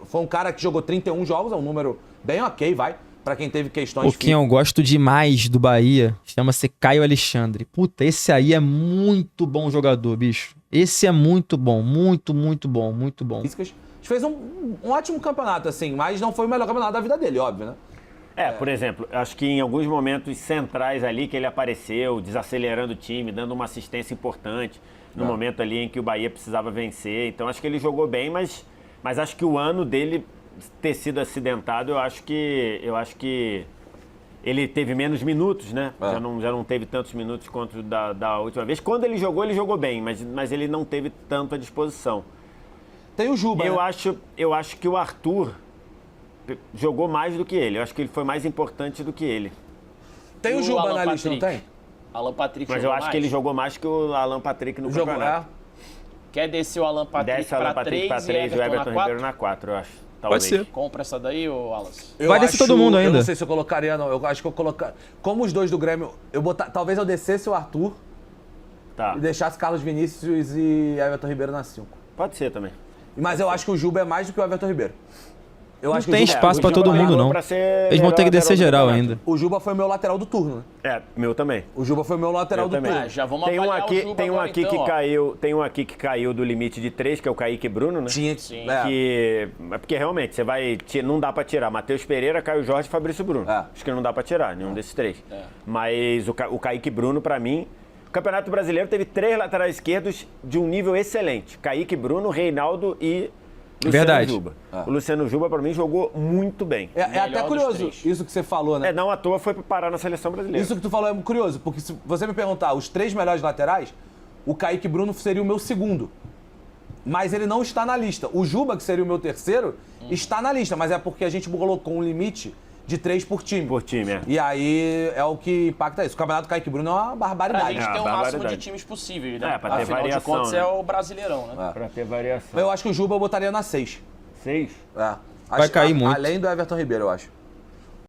Foi um cara que jogou 31 jogos, é um número bem ok, vai, pra quem teve questões Pô, quem eu gosto demais do Bahia chama-se Caio Alexandre. Puta, esse aí é muito bom jogador, bicho. Esse é muito bom, muito bom, muito bom. físicas. Fez um ótimo campeonato, assim, mas não foi o melhor campeonato da vida dele, óbvio, né? Por exemplo, acho que em alguns momentos centrais ali que ele apareceu, desacelerando o time, dando uma assistência importante, no momento ali em que o Bahia precisava vencer. Então acho que ele jogou bem, mas acho que o ano dele ter sido acidentado, eu acho que Ele teve menos minutos, né? Já não teve tantos minutos quanto da última vez. Quando ele jogou bem, mas ele não teve tanto à disposição. Tem o Juba, Eu acho que o Arthur jogou mais do que ele. Eu acho que ele foi mais importante do que ele. Tem o Juba na lista, não tem? Alan Patrick Mas jogou eu acho que ele jogou mais que o Alan Patrick no campeonato. Quer descer o Alan Patrick Desce o Alan pra Patrick 3 pra 3 e o Everton Ribeiro na 4, eu acho. Talvez. Pode ser. Compra essa daí, ô Alas? Vai descer todo mundo ainda. Eu não sei se eu colocaria, não. Eu acho que eu colocaria... Como os dois do Grêmio, talvez eu descesse o Arthur e deixasse Carlos Vinícius e Everton Ribeiro na 5. Pode ser também. Mas eu acho que o Juba é mais do que o Everton Ribeiro. Eu Não acho que tem o Juba, espaço pra todo mundo, não. Eles vão ter que descer geral ainda. O Juba foi o meu lateral do turno, né? Meu também. O Juba foi o meu lateral do turno. Já vamos avaliar o Juba Tem um agora, aqui então, que ó. caiu, tem um aqui que caiu do limite de 3, que é o Kaique Bruno, né? Tinha Sim. Porque realmente, não dá pra tirar Matheus Pereira, Caio Jorge e Fabrício Bruno. Acho que não dá pra tirar nenhum desses 3. Mas o Kaique Bruno, pra mim, o Campeonato Brasileiro teve 3 laterais esquerdos de um nível excelente. Kaique Bruno, Reinaldo e Luciano Juba. O Luciano Juba, pra mim, jogou muito bem. É até curioso isso que você falou, né? Não à toa foi parar na seleção brasileira. Isso que tu falou é curioso, porque se você me perguntar os 3 melhores laterais, o Kaique Bruno seria o meu segundo. Mas ele não está na lista. O Juba, que seria o meu terceiro, está na lista, mas é porque a gente colocou um limite de 3 por time. Por time, E aí é o que impacta isso. O campeonato Kaique Bruno é uma barbaridade. A gente tem o máximo de times possíveis, né? Pra ter Afinal variação, de contas, né? é o Brasileirão, né? Pra ter variação. Eu acho que o Juba eu botaria na 6. 6? Vai cair muito. Além do Everton Ribeiro, eu acho.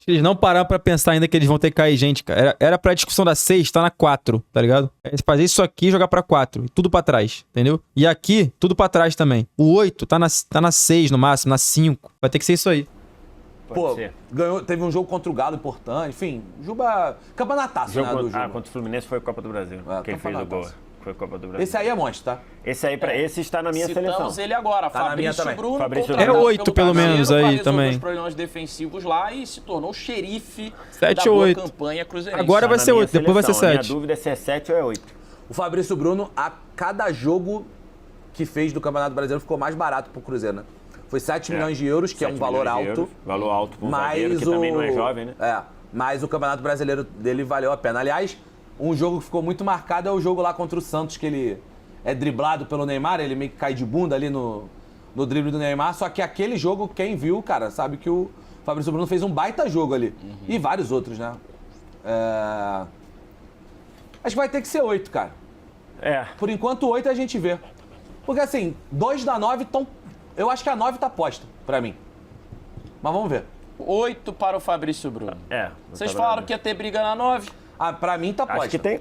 Eles não pararam pra pensar ainda que eles vão ter que cair gente, cara. Era pra discussão da 6, tá na 4, tá ligado? É fazer isso aqui e jogar pra 4. E tudo pra trás, entendeu? E aqui, tudo pra trás também. O 8 tá na 6 no máximo, na 5. Vai ter que ser isso aí. Teve um jogo contra o Galo importante. Enfim, Juba... Campeonataço, né, do Juba. Contra o Fluminense foi Copa do Brasil. Que ele fez o gol. Foi Copa do Brasil. Esse aí é monstro, tá? Esse está na minha seleção. Citamos ele agora. Tá na minha Fabrício também. Bruno. Fabrício contratado Bruno. É 8 pelo Cruzeiro, menos aí resolveu também. os problemas defensivos lá e se tornou o xerife 7 da ou boa 8. campanha cruzeirense. Agora vai ser 8, depois vai ser 7. A minha dúvida é se é 7 ou é 8. O Fabrício Bruno, a cada jogo que fez do Campeonato Brasileiro, ficou mais barato pro Cruzeiro, né? Foi 7 milhões de euros, que é um valor alto. Valor alto para um zagueiro que também não é jovem, né? Mas o Campeonato Brasileiro dele valeu a pena. Aliás, um jogo que ficou muito marcado é o jogo lá contra o Santos, que ele é driblado pelo Neymar, ele meio que cai de bunda ali no drible do Neymar. Só que aquele jogo, quem viu, cara, sabe que o Fabrício Bruno fez um baita jogo ali. E vários outros, né? Acho que vai ter que ser 8, cara. Por enquanto, 8 a gente vê. Porque assim, 2 da 9 estão... Eu acho que a 9 tá posta, pra mim. Mas vamos ver. 8 para o Fabrício Bruno. Vocês falaram que ia ter briga na 9? Pra mim tá posta. Acho que tem...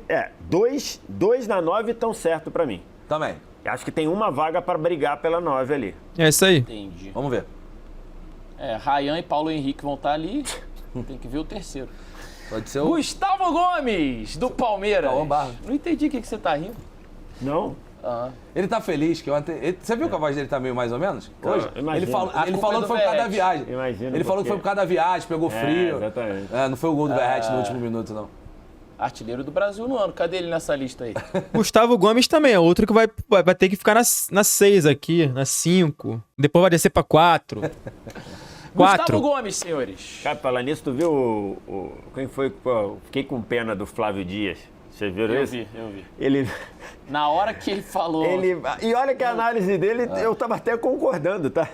Dois na 9 estão certo pra mim. Também. Acho que tem uma vaga pra brigar pela 9 ali. É isso aí. Entendi. Vamos ver. Rayan e Paulo Henrique vão estar ali. Tem que ver o terceiro. Pode ser o... Gustavo Gomes, do Palmeiras. Cauã Barros. Não entendi o que você tá rindo. Não? Ele tá feliz, que ontem... Você viu que a voz dele tá meio mais ou menos? Hoje? Imagino. Ele falou que foi por causa da viagem. Imagino Ele falou que foi por causa da viagem, pegou frio. Exatamente. Não foi o gol do Verratti no último minuto, não. Artilheiro do Brasil no ano. Cadê ele nessa lista aí? Gustavo Gomes também é outro que vai ter que ficar na 6 aqui, na 5. Depois vai descer pra 4. 4. Gustavo Gomes, senhores. Cara, falar nisso, tu viu quem foi? Pô, fiquei com pena do Flávio Dias. Vocês viram isso? Eu vi. Ele... Na hora que ele falou... E olha que a análise dele, eu tava até concordando, tá?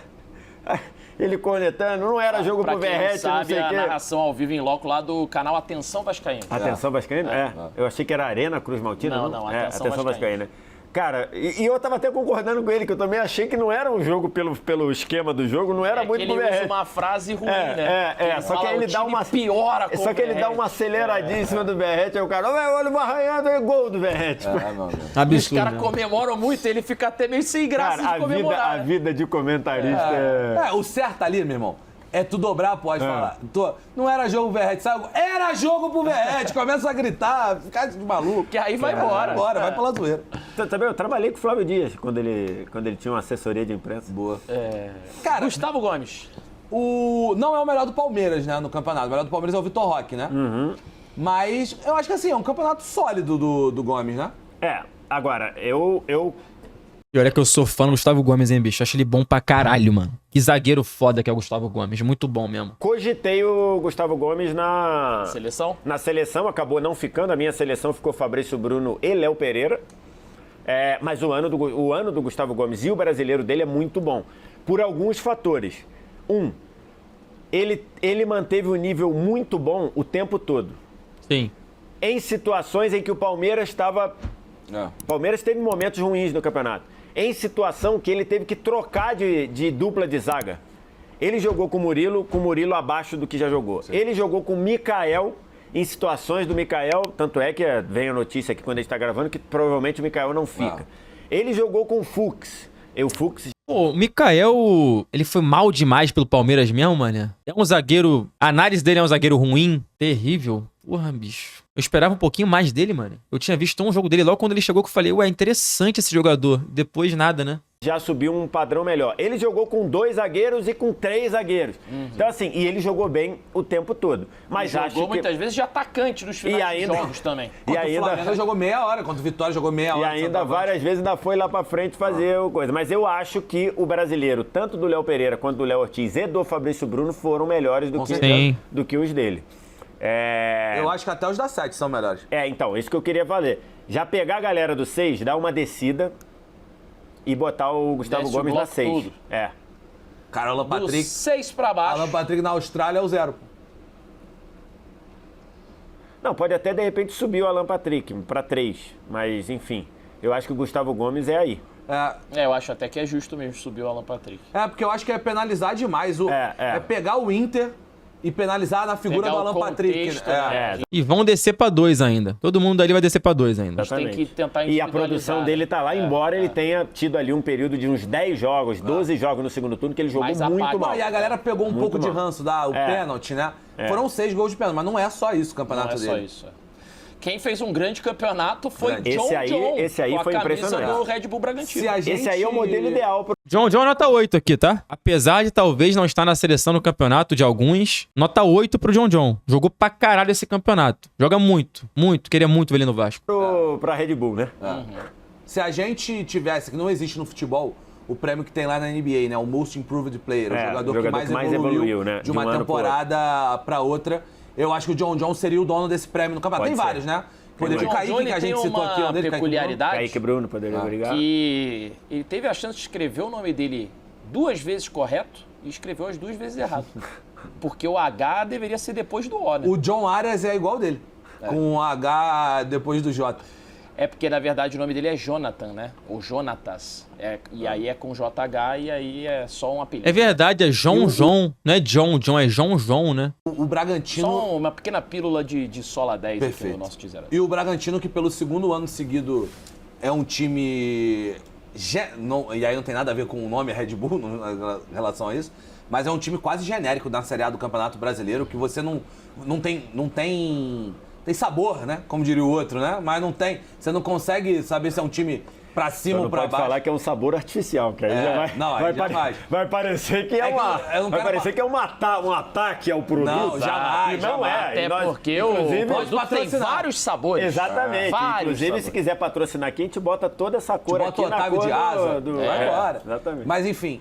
Ele cornetando, não era jogo pro Verratti, não sei o quê. A narração ao vivo em loco lá do canal Atenção Vascaíno. Atenção Vascaíno? Eu achei que era Arena Cruz Maltina. Não, Atenção Vascaíno. Cara, e eu tava até concordando com ele, que eu também achei que não era um jogo pelo esquema do jogo, não era muito pro Verratti. Ele usa uma frase ruim, né? Só que ele dá uma... piora com Só que ele dá uma aceleradinha em cima do Verratti, aí o cara, olha o arranhando, é gol do Verratti. Absurdo. Os caras comemoram muito, ele fica até meio sem graça de comemorar. A vida de comentarista o certo ali, meu irmão, é tu dobrar, pode falar. Não era jogo pro Verratti, sabe? Era jogo pro Verratti, começa a gritar, ficar de maluco. Que aí vai embora. Vai pela zoeira. Também eu trabalhei com o Flávio Dias, quando ele tinha uma assessoria de imprensa. Boa. Cara, Gustavo Gomes. Não é o melhor do Palmeiras, né, no campeonato. O melhor do Palmeiras é o Vitor Roque, né? Mas eu acho que assim, é um campeonato sólido do Gomes, né? Agora, eu E olha que eu sou fã do Gustavo Gomes, hein, bicho? Acho ele bom pra caralho, mano. Que zagueiro foda que é o Gustavo Gomes. Muito bom mesmo. Cogitei o Gustavo Gomes na Seleção? Na seleção, acabou não ficando. A minha seleção ficou Fabrício Bruno e Léo Pereira. Mas o ano do Gustavo Gomes e o brasileiro dele é muito bom. Por alguns fatores. Ele manteve um nível muito bom o tempo todo. Sim. Em situações em que o Palmeiras estava... O Palmeiras teve momentos ruins no campeonato. Em situação que ele teve que trocar de dupla de zaga. Ele jogou com o Murilo abaixo do que já jogou. Sim. Ele jogou com o Mikael em situações do Mikael, tanto é que vem a notícia aqui quando a gente está gravando que provavelmente o Mikael não fica. Ele jogou com o Fux. O Fux... Pô, o Mikael, ele foi mal demais pelo Palmeiras mesmo, mano. É um zagueiro... A análise dele é um zagueiro ruim, terrível. Porra, bicho. Eu esperava um pouquinho mais dele, mano. Eu tinha visto um jogo dele logo quando ele chegou que eu falei, ué, interessante esse jogador. Depois nada, né? Já subiu um padrão melhor. Ele jogou com 2 zagueiros e com 3 zagueiros. Então, assim, e ele jogou bem o tempo todo. Mas jogou muitas vezes de atacante nos finais de jogos também. E ainda o Flamengo jogou meia hora, contra o Vitória jogou meia hora. E ainda várias vezes ainda foi lá pra frente fazer coisa. Mas eu acho que o brasileiro, tanto do Léo Pereira quanto do Léo Ortiz e do Fabrício Bruno, foram melhores do que os dele. Eu acho que até os da 7 são melhores. Então, isso que eu queria fazer. Já pegar a galera do 6, dar uma descida e botar o Gustavo Gomes na 6. Cara, Alan Patrick... Do 6 pra baixo. Alan Patrick na Austrália é o 0. Não, pode até de repente subir o Alan Patrick pra 3. Mas, enfim, eu acho que o Gustavo Gomes é aí. Eu acho até que é justo mesmo subir o Alan Patrick. Porque eu acho que é penalizar demais. É pegar o Inter... E penalizar na figura do Alan Patrick. E vão descer pra 2 ainda. Todo mundo ali vai descer pra 2 ainda. Tem que tentar e a produção dele tá lá, embora ele tenha tido ali um período de uns 10 jogos, 12 jogos no segundo turno, que ele jogou muito mal. E a galera pegou um pouco de ranço, o pênalti, né? Foram 6 gols de pênalti, mas não é só isso o campeonato dele. Não é só isso. Quem fez um grande campeonato foi John. Esse aí foi impressionante. Do Red Bull Bragantino. Esse aí é o modelo ideal. John nota 8 aqui, tá? Apesar de talvez não estar na seleção no campeonato de alguns, nota 8 pro John. Jogou pra caralho esse campeonato. Joga muito. Queria muito ver ele no Vasco. Pra Red Bull, né? Se a gente tivesse, que não existe no futebol, o prêmio que tem lá na NBA, né? O Most Improved Player, o jogador que mais evoluiu, né? De uma temporada pra outra. Eu acho que o John seria o dono desse prêmio no campeonato. Tem vários, né? O Kaique, que a gente citou aqui, uma peculiaridade. Kaique Bruno, poderia brigar. Que ele teve a chance de escrever o nome dele 2 vezes correto e escreveu as 2 vezes errado. Porque o H deveria ser depois do O, né? O John Arias é igual dele, com o H depois do J. É porque, na verdade, o nome dele é Jonathan, né? Ou Jonatas. E aí é com JH e aí é só um apelido. É verdade, é João. Não é John, é João, né? O Bragantino... Só uma pequena pílula de Sola 10 Perfeito. Aqui no nosso Tizera. E o Bragantino, que pelo segundo ano seguido é um time... E aí não tem nada a ver com o nome Red Bull em relação a isso, mas é um time quase genérico na Série A do Campeonato Brasileiro, que você não tem sabor, né? Como diria o outro, né? Mas não tem. Você não consegue saber se é um time pra cima ou pra baixo. Pode falar que é um sabor artificial, que aí vai parecer que é um ataque ao produto. Não, jamais. Não é. Até porque o produto tem vários sabores. Exatamente. Vários inclusive, sabores. Se quiser patrocinar aqui, a gente bota toda essa cor aqui na cor de asa. Vai embora. Exatamente. Mas enfim,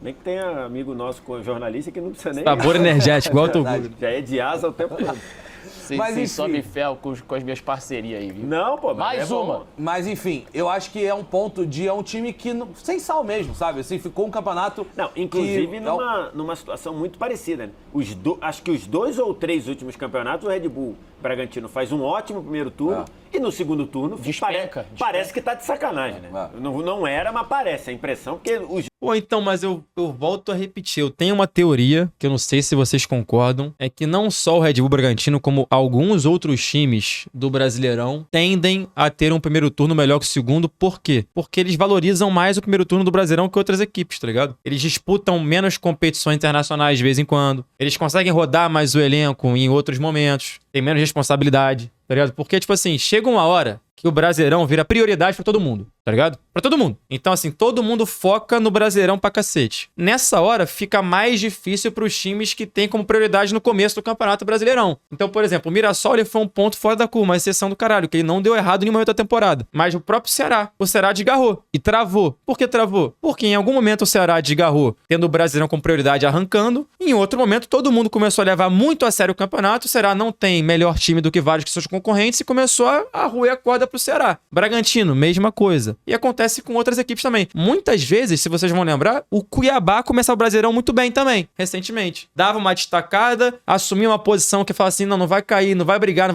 Nem que tenha amigo nosso jornalista que não precisa nem... Sabor energético, igual o Toguro. Já é de asa o tempo todo. Sem sobe ferro com as minhas parcerias aí, viu? Não, pô. Mais uma. Mas enfim, eu acho que é um ponto de... É um time que... Sem sal mesmo, sabe? Assim, ficou um campeonato... Não, inclusive numa situação muito parecida, né? Acho que os 2 ou 3 últimos campeonatos, o Red Bull Bragantino faz um ótimo primeiro turno e no segundo turno parece que tá de sacanagem, né? Não era, mas parece. A impressão que Pô, então, mas eu volto a repetir. Eu tenho uma teoria, que eu não sei se vocês concordam, é que não só o Red Bull Bragantino, como alguns outros times do Brasileirão tendem a ter um primeiro turno melhor que o segundo. Por quê? Porque eles valorizam mais o primeiro turno do Brasileirão que outras equipes, tá ligado? Eles disputam menos competições internacionais de vez em quando. Eles conseguem rodar mais o elenco em outros momentos. Tem menos responsabilidade, tá ligado? Porque, tipo assim, chega uma hora que o Brasileirão vira prioridade pra todo mundo. tá ligado? Pra todo mundo. Então, assim, todo mundo foca no Brasileirão pra cacete. Nessa hora, fica mais difícil pros times que tem como prioridade no começo do Campeonato Brasileirão. Então, por exemplo, o Mirassol, ele foi um ponto fora da curva, uma exceção do caralho, que ele não deu errado em nenhum momento da temporada. Mas o próprio Ceará, o Ceará desgarrou e travou. Por que travou? Porque em algum momento o Ceará desgarrou, tendo o Brasileirão como prioridade arrancando. Em outro momento, todo mundo começou a levar muito a sério o campeonato. O Ceará não tem melhor time do que vários que seus concorrentes e começou a roer a corda pro Ceará. Bragantino, mesma coisa. E acontece com outras equipes também. Muitas vezes, se vocês vão lembrar, o Cuiabá começou o Brasileirão muito bem também, recentemente. Dava uma destacada, assumia uma posição que fala assim, não vai cair, não vai brigar,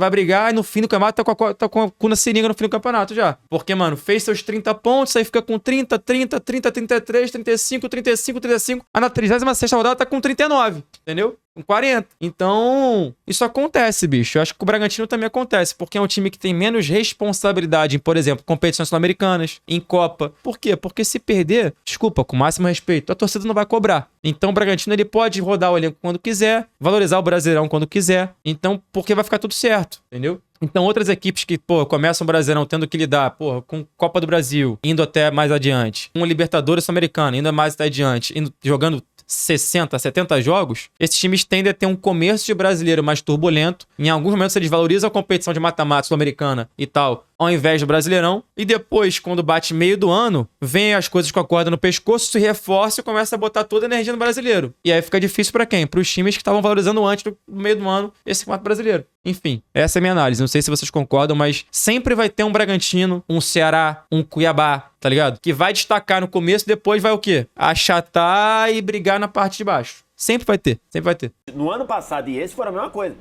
e no fim do campeonato tá com a cu na seringa no fim do campeonato já. Porque, mano, fez seus 30 pontos, aí fica com 30, 33, 35, 35. Aí na 36ª rodada tá com 39, entendeu? Com 40. Então, isso acontece, bicho. Eu acho que com o Bragantino também acontece, porque é um time que tem menos responsabilidade em, por exemplo, competições sul-americanas, em Copa. Por quê? Porque se perder, desculpa, com o máximo respeito, a torcida não vai cobrar. Então, o Bragantino, ele pode rodar o elenco quando quiser, valorizar o Brasileirão quando quiser. Então, porque vai ficar tudo certo, entendeu? Então, outras equipes que, começam o Brasileirão tendo que lidar, com Copa do Brasil, indo até mais adiante, com o Libertadores Sul-Americano, indo mais até adiante, jogando 60, 70 jogos, esses times tendem a ter um começo de brasileiro mais turbulento. Em alguns momentos eles valorizam a competição de mata-mata sul-americana e tal, ao invés do Brasileirão. E depois, quando bate meio do ano, vem as coisas com a corda no pescoço, se reforça e começa a botar toda a energia no brasileiro. E aí fica difícil pra quem? Pros times que estavam valorizando antes do meio do ano esse campeonato brasileiro. Enfim, essa é a minha análise. Não sei se vocês concordam, mas sempre vai ter um Bragantino, um Ceará, um Cuiabá, tá ligado? Que vai destacar no começo e depois vai o quê? Achatar e brigar na parte de baixo. Sempre vai ter, sempre vai ter. No ano passado e esse foram a mesma coisa.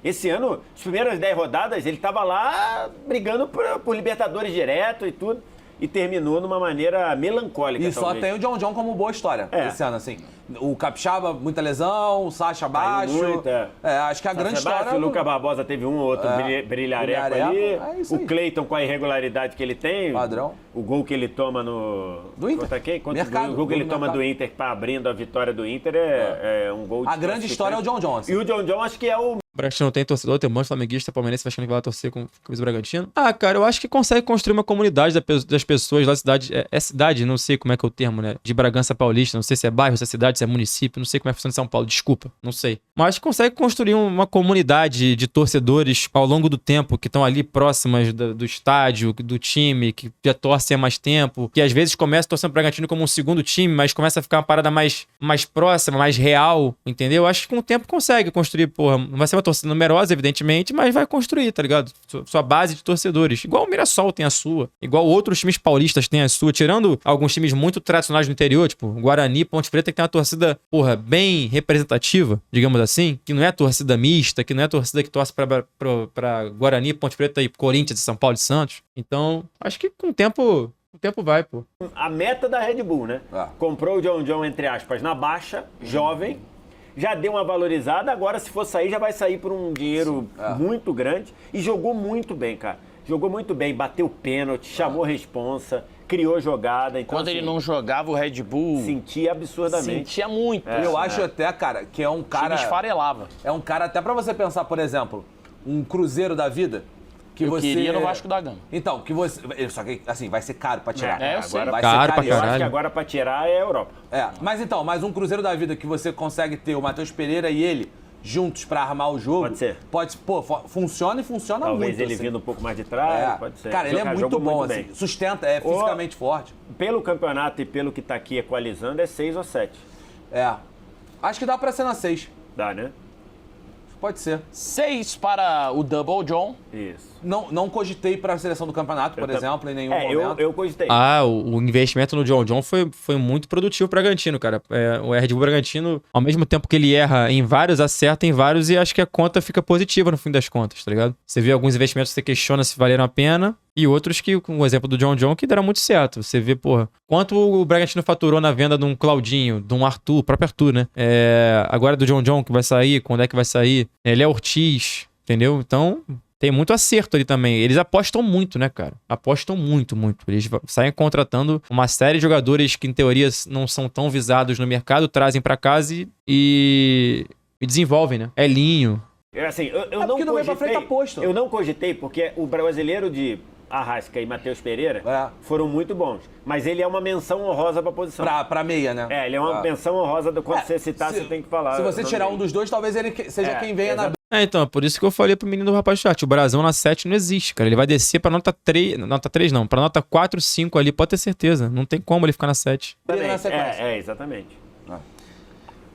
Esse ano, as primeiras 10 rodadas, ele tava lá brigando por Libertadores direto e tudo. E terminou numa maneira melancólica. E só tem o John John como boa história esse ano, assim. O Capixaba, muita lesão, o Sacha abaixo. Acho que a grande história... O Lucas Barbosa teve um ou outro brilhareco ali. O Cleiton com a irregularidade que ele tem. Padrão. O gol que ele toma no... Do Inter. Contra quem? O gol que ele toma do Inter, abrindo a vitória do Inter, é um gol... A grande história é o John John, assim. E o John John acho que é o... O Bragantino não tem torcedor, tem um monte de flamenguista, palmeirense achando que vai lá torcer com o camisa do Bragantino. Cara, eu acho que consegue construir uma comunidade das pessoas lá da cidade. É cidade, não sei como é que é o termo, né? De Bragança Paulista, não sei se é bairro, se é cidade, se é município, não sei como é que funciona em São Paulo, desculpa, não sei. Mas acho que consegue construir uma comunidade de torcedores ao longo do tempo, que estão ali próximas do estádio, do time, que já torcem há mais tempo, que às vezes começa torcendo o Bragantino como um segundo time, mas começa a ficar uma parada mais próxima, mais real, entendeu? Acho que com o tempo consegue construir, não vai ser uma torcida numerosa, evidentemente, mas vai construir, tá ligado? Sua base de torcedores. Igual o Mirassol tem a sua, igual outros times paulistas têm a sua, tirando alguns times muito tradicionais do interior, tipo Guarani, Ponte Preta, que tem uma torcida, bem representativa, digamos assim, que não é torcida mista, que não é torcida que torce pra Guarani, Ponte Preta e Corinthians, São Paulo e Santos. Então, acho que com o tempo... O tempo vai, A meta da Red Bull, né? Comprou o John John, entre aspas, na baixa, jovem, já deu uma valorizada, agora se for sair, já vai sair por um dinheiro muito grande. E jogou muito bem, cara. Jogou muito bem, bateu pênalti, chamou responsa, criou jogada. Então, quando ele não jogava, o Red Bull... Sentia absurdamente. Sentia muito. Eu acho até, cara, que é um cara... esfarelava. É um cara, até pra você pensar, por exemplo, um Cruzeiro da vida... Que você queria no Vasco da Gama. Então, que você... Só que, assim, vai ser caro pra tirar. Eu sei. Vai caro ser pra caro. Eu acho que agora pra tirar é a Europa. Mas um Cruzeiro da vida que você consegue ter o Matheus Pereira e ele juntos pra armar o jogo... Pode ser. Funciona e funciona muito. Talvez ele vindo um pouco mais de trás, pode ser. Cara, ele é muito bom, assim. Sustenta, é fisicamente forte. Pelo campeonato e pelo que tá aqui equalizando, é 6 ou 7. Acho que dá pra ser na 6. Dá, né? Pode ser. 6 para o Double John. Isso. Não cogitei para a seleção do campeonato, por exemplo, em nenhum momento. Eu cogitei. O investimento no John John foi muito produtivo pro Bragantino, cara. O Red Bull Bragantino, ao mesmo tempo que ele erra em vários, acerta em vários e acho que a conta fica positiva no fim das contas, tá ligado? Você vê alguns investimentos que você questiona se valeram a pena e outros que, com o exemplo do John John, que deram muito certo. Você vê, quanto o Bragantino faturou na venda de um Claudinho, de um Arthur, o próprio Arthur, né? Agora do John John que vai sair, quando é que vai sair? Léo Ortiz, entendeu? Então... Tem muito acerto ali também. Eles apostam muito, né, cara? Apostam muito, muito. Eles saem contratando uma série de jogadores que, em teoria, não são tão visados no mercado, trazem pra casa e desenvolvem, né? Elinho. Assim, eu não cogitei. Pra frente tá posto. Eu não cogitei porque o brasileiro Arrasca e Matheus Pereira foram muito bons. Mas ele é uma menção honrosa pra posição. Pra meia, né? Ele é uma menção honrosa. Quando você citar, você tem que falar. Se você tirar um dos dois, talvez ele seja quem venha na... Então, por isso que eu falei pro menino do rapaz do chat, o Brasão na 7 não existe, cara. Ele vai descer pra nota 3, nota 3 não, pra nota 4, 5 ali, pode ter certeza. Não tem como ele ficar na 7. Exatamente.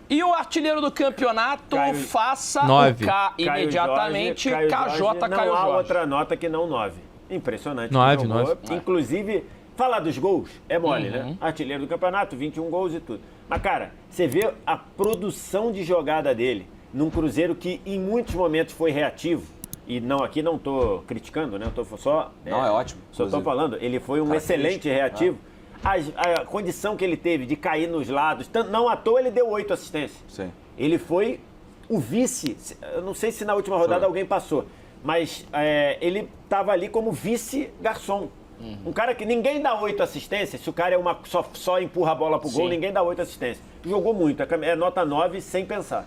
E o artilheiro do campeonato, faça 9. o K imediatamente, KJ Caio Jorge. Não há outra nota que não 9. Impressionante. 9. Inclusive, falar dos gols é mole, né? Artilheiro do campeonato, 21 gols e tudo. Mas, cara, você vê a produção de jogada dele num Cruzeiro que em muitos momentos foi reativo. E não, aqui não tô criticando, né? Eu tô só... Não, é ótimo. Só tô falando, ele foi um excelente reativo. A condição que ele teve de cair nos lados, não à toa ele deu 8 assistências. Sim. Ele foi o vice, eu não sei se na última rodada alguém passou, mas ele estava ali como vice-garçom. Um cara que ninguém dá 8 assistências, se o cara só empurra a bola pro gol, ninguém dá 8 assistências. Jogou muito, é nota 9 sem pensar.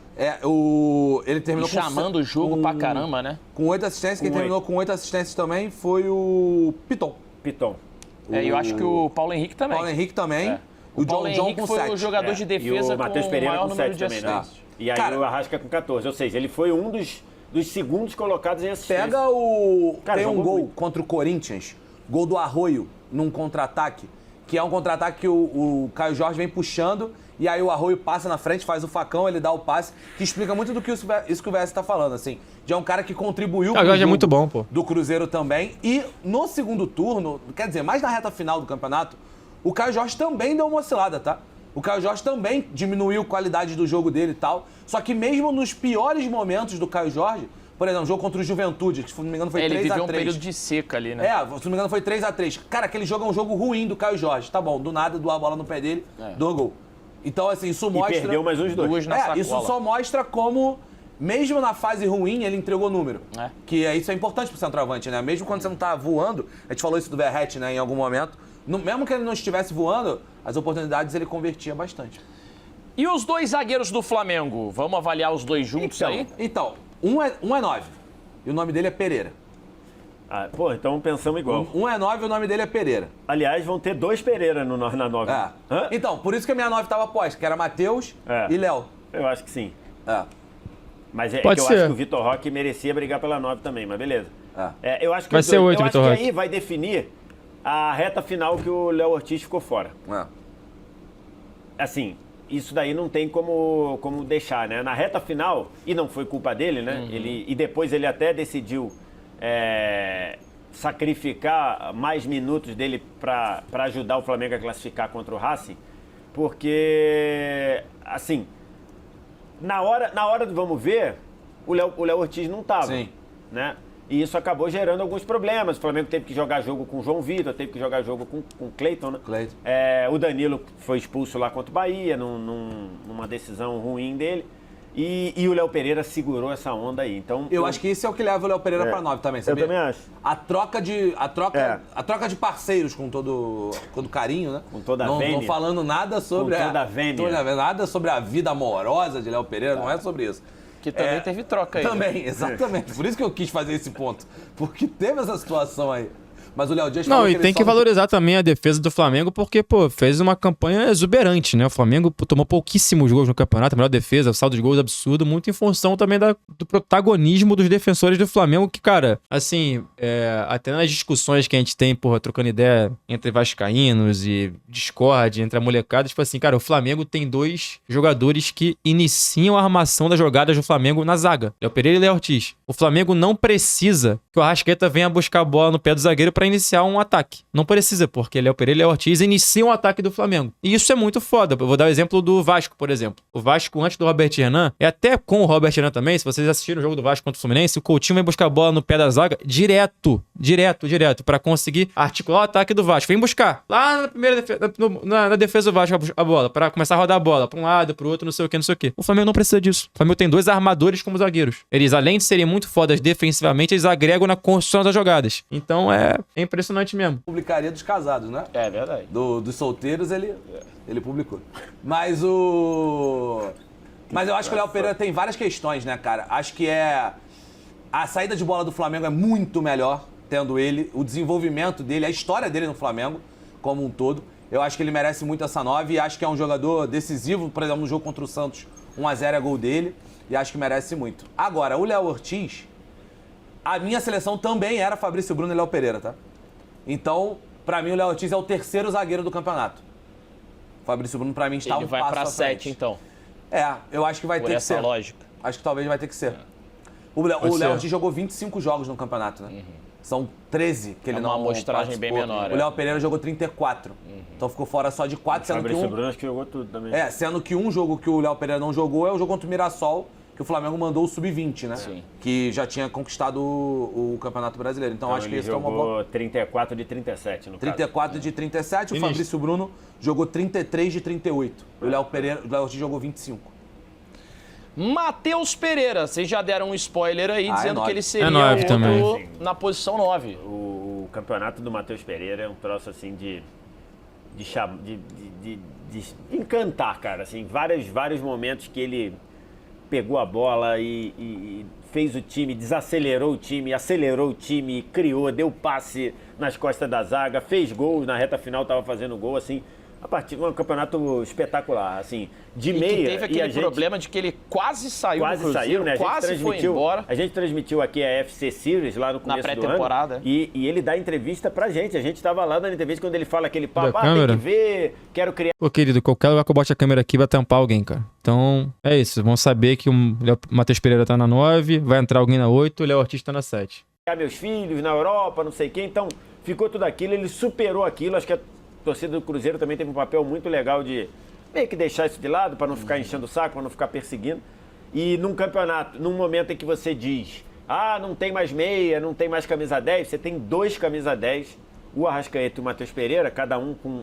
Ele terminou chamando o jogo pra caramba, né? Com 8 assistências, quem terminou com 8 assistências também foi o Piton. Eu acho que o Paulo Henrique também. O Paulo John Henrique com foi 7. o jogador de defesa com o maior número de assistências. E aí o Arrasca com 14, ou seja, ele foi um dos segundos colocados em assistência. Pega tem um gol contra o Corinthians, gol do Arroio, num contra-ataque, que é um contra-ataque que o Caio Jorge vem puxando, e aí o Arroio passa na frente, faz o facão, ele dá o passe, que explica muito do que isso que o VS tá falando, assim. De um cara que contribuiu pro jogo muito bom, pô. Do Cruzeiro também. E no segundo turno, quer dizer, mais na reta final do campeonato, o Caio Jorge também deu uma oscilada, tá? O Caio Jorge também diminuiu a qualidade do jogo dele e tal. Só que mesmo nos piores momentos do Caio Jorge, por exemplo, o jogo contra o Juventude, que se não me engano foi 3x3. Ele viveu um período de seca ali, né? Se não me engano foi 3x3. Cara, aquele jogo é um jogo ruim do Caio Jorge. Tá bom, do nada, doar a bola no pé dele, do gol. Então, assim, isso mostra... E perdeu mais uns 2. Isso só mostra como, mesmo na fase ruim, ele entregou número. Que isso é importante pro centroavante, né? Mesmo quando você não tá voando, a gente falou isso do Verratti, né, em algum momento, mesmo que ele não estivesse voando, as oportunidades ele convertia bastante. E os dois zagueiros do Flamengo? Vamos avaliar os dois juntos aí? Então, um é 9, e o nome dele é Pereira. Então pensamos igual. Um é 9 e o nome dele é Pereira. Aliás, vão ter 2 Pereira na 9. Então, por isso que a minha 9 estava posta, que era Matheus e Léo. Eu acho que sim. Mas Pode que ser. Eu acho que o Vitor Roque merecia brigar pela 9 também, mas beleza. Eu acho que vai ser 8, Vitor Roque. Aí vai definir a reta final que o Léo Ortiz ficou fora. Assim, isso daí não tem como deixar, né? Na reta final, e não foi culpa dele, né? E depois ele até decidiu sacrificar mais minutos dele para ajudar o Flamengo a classificar contra o Racing, porque, assim, na hora do vamos ver, o Léo Ortiz não estava, né? E isso acabou gerando alguns problemas. O Flamengo teve que jogar jogo com o João Vitor, teve que jogar jogo com o Cleiton, né? O Danilo foi expulso lá contra o Bahia, numa decisão ruim dele. E o Léo Pereira segurou essa onda aí. Então, eu acho que isso é o que leva o Léo Pereira para 9 também, sabia? Eu também acho. A troca de parceiros com todo carinho, né? Com toda a vênia. Não falando nada sobre nada sobre a vida amorosa de Léo Pereira, não é sobre isso. Que também teve troca aí. Também, exatamente. Por isso que eu quis fazer esse ponto. Porque teve essa situação aí. Mas o Léo Dias falou e tem que valorizar também a defesa do Flamengo, porque, fez uma campanha exuberante, né? O Flamengo tomou pouquíssimos gols no campeonato, a melhor defesa, o saldo de gols absurdo, muito em função também do protagonismo dos defensores do Flamengo, que, cara, assim, até nas discussões que a gente tem, trocando ideia entre vascaínos e discorde entre a molecada, tipo assim, cara, o Flamengo tem 2 jogadores que iniciam a armação das jogadas do Flamengo na zaga, Léo Pereira e Léo Ortiz. O Flamengo não precisa que o Arrascaeta venha buscar a bola no pé do zagueiro para iniciar um ataque. Não precisa, porque Léo Pereira e Léo Ortiz iniciam o ataque do Flamengo. E isso é muito foda. Eu vou dar o exemplo do Vasco, por exemplo. O Vasco, antes do Robert Renan, e até com o Robert Renan também, se vocês assistiram o jogo do Vasco contra o Fluminense, o Coutinho vem buscar a bola no pé da zaga direto, para conseguir articular o ataque do Vasco. Vem buscar lá na primeira defesa, na defesa do Vasco a bola, para começar a rodar a bola para um lado, pro outro, não sei o que. O Flamengo não precisa disso. O Flamengo tem 2 armadores como zagueiros. Eles, além de serem muito fodas defensivamente, eles agregam na construção das jogadas. Então é impressionante mesmo. Publicaria dos casados, né? É verdade. Dos solteiros ele publicou. Mas eu acho que o Léo Pereira tem várias questões, né, cara? Acho que a saída de bola do Flamengo é muito melhor. tendo ele, o desenvolvimento dele, a história dele no Flamengo como um todo. Eu acho que ele merece muito essa 9 e acho que é um jogador decisivo, por exemplo, no jogo contra o Santos, 1-0 é gol dele e acho que merece muito. Agora, o Léo Ortiz, a minha seleção também era Fabrício Bruno e Léo Pereira, tá? Então, pra mim, o Léo Ortiz é o terceiro zagueiro do campeonato. O Fabrício Bruno, pra mim, está um passo à frente. Ele vai pra 7, então. Eu acho que vai ter que ser. Por essa lógica. Acho que talvez vai ter que ser. O Léo Ortiz jogou 25 jogos no campeonato, né? São 13 que ele não participou. Uma amostragem bem menor. O Léo Pereira jogou 34. Então ficou fora só de 4, sendo que Fabrício Bruno acho que jogou tudo também. Sendo que um jogo que o Léo Pereira não jogou é o jogo contra o Mirassol, que o Flamengo mandou o Sub-20, né? Sim. Que já tinha conquistado o Campeonato Brasileiro. Então acho que esse é uma boa. Jogou 34 de 37, no 34 de 37, o Fabrício Bruno jogou 33 de 38. O Léo Ortiz jogou 25. Matheus Pereira, vocês já deram um spoiler aí, dizendo 9. que ele seria 9 o também. outro na posição 9. O campeonato do Matheus Pereira é um troço assim de encantar, cara. Assim, vários momentos que ele pegou a bola e fez o time, desacelerou o time, acelerou o time, criou, deu passe nas costas da zaga, fez gol, na reta final estava fazendo gol, assim. A partir de um campeonato espetacular, assim, de meia. Que teve aquele problema de que ele quase saiu do Cruzeiro, né? quase foi embora. A gente transmitiu aqui a FC Series lá no começo do ano. Na pré-temporada. E ele dá entrevista pra gente. A gente tava lá dando entrevista quando ele fala aquele papo, câmera? tem que ver, quero criar... Pô, querido, qualquer lugar que eu bote a câmera aqui vai tampar alguém, cara. Então, é isso. Vão saber que o Matheus Pereira tá na 9, vai entrar alguém na 8, o Léo Ortiz tá na 7. Meus filhos na Europa, não sei quem. Então, ficou tudo aquilo, ele superou aquilo. Acho que a torcida do Cruzeiro também teve um papel muito legal de meio que deixar isso de lado, para não ficar enchendo o saco, para não ficar perseguindo. E num campeonato, num momento em que você diz, não tem mais meia, não tem mais camisa 10, você tem 2 camisa 10, o Arrascaeta e o Matheus Pereira, cada um com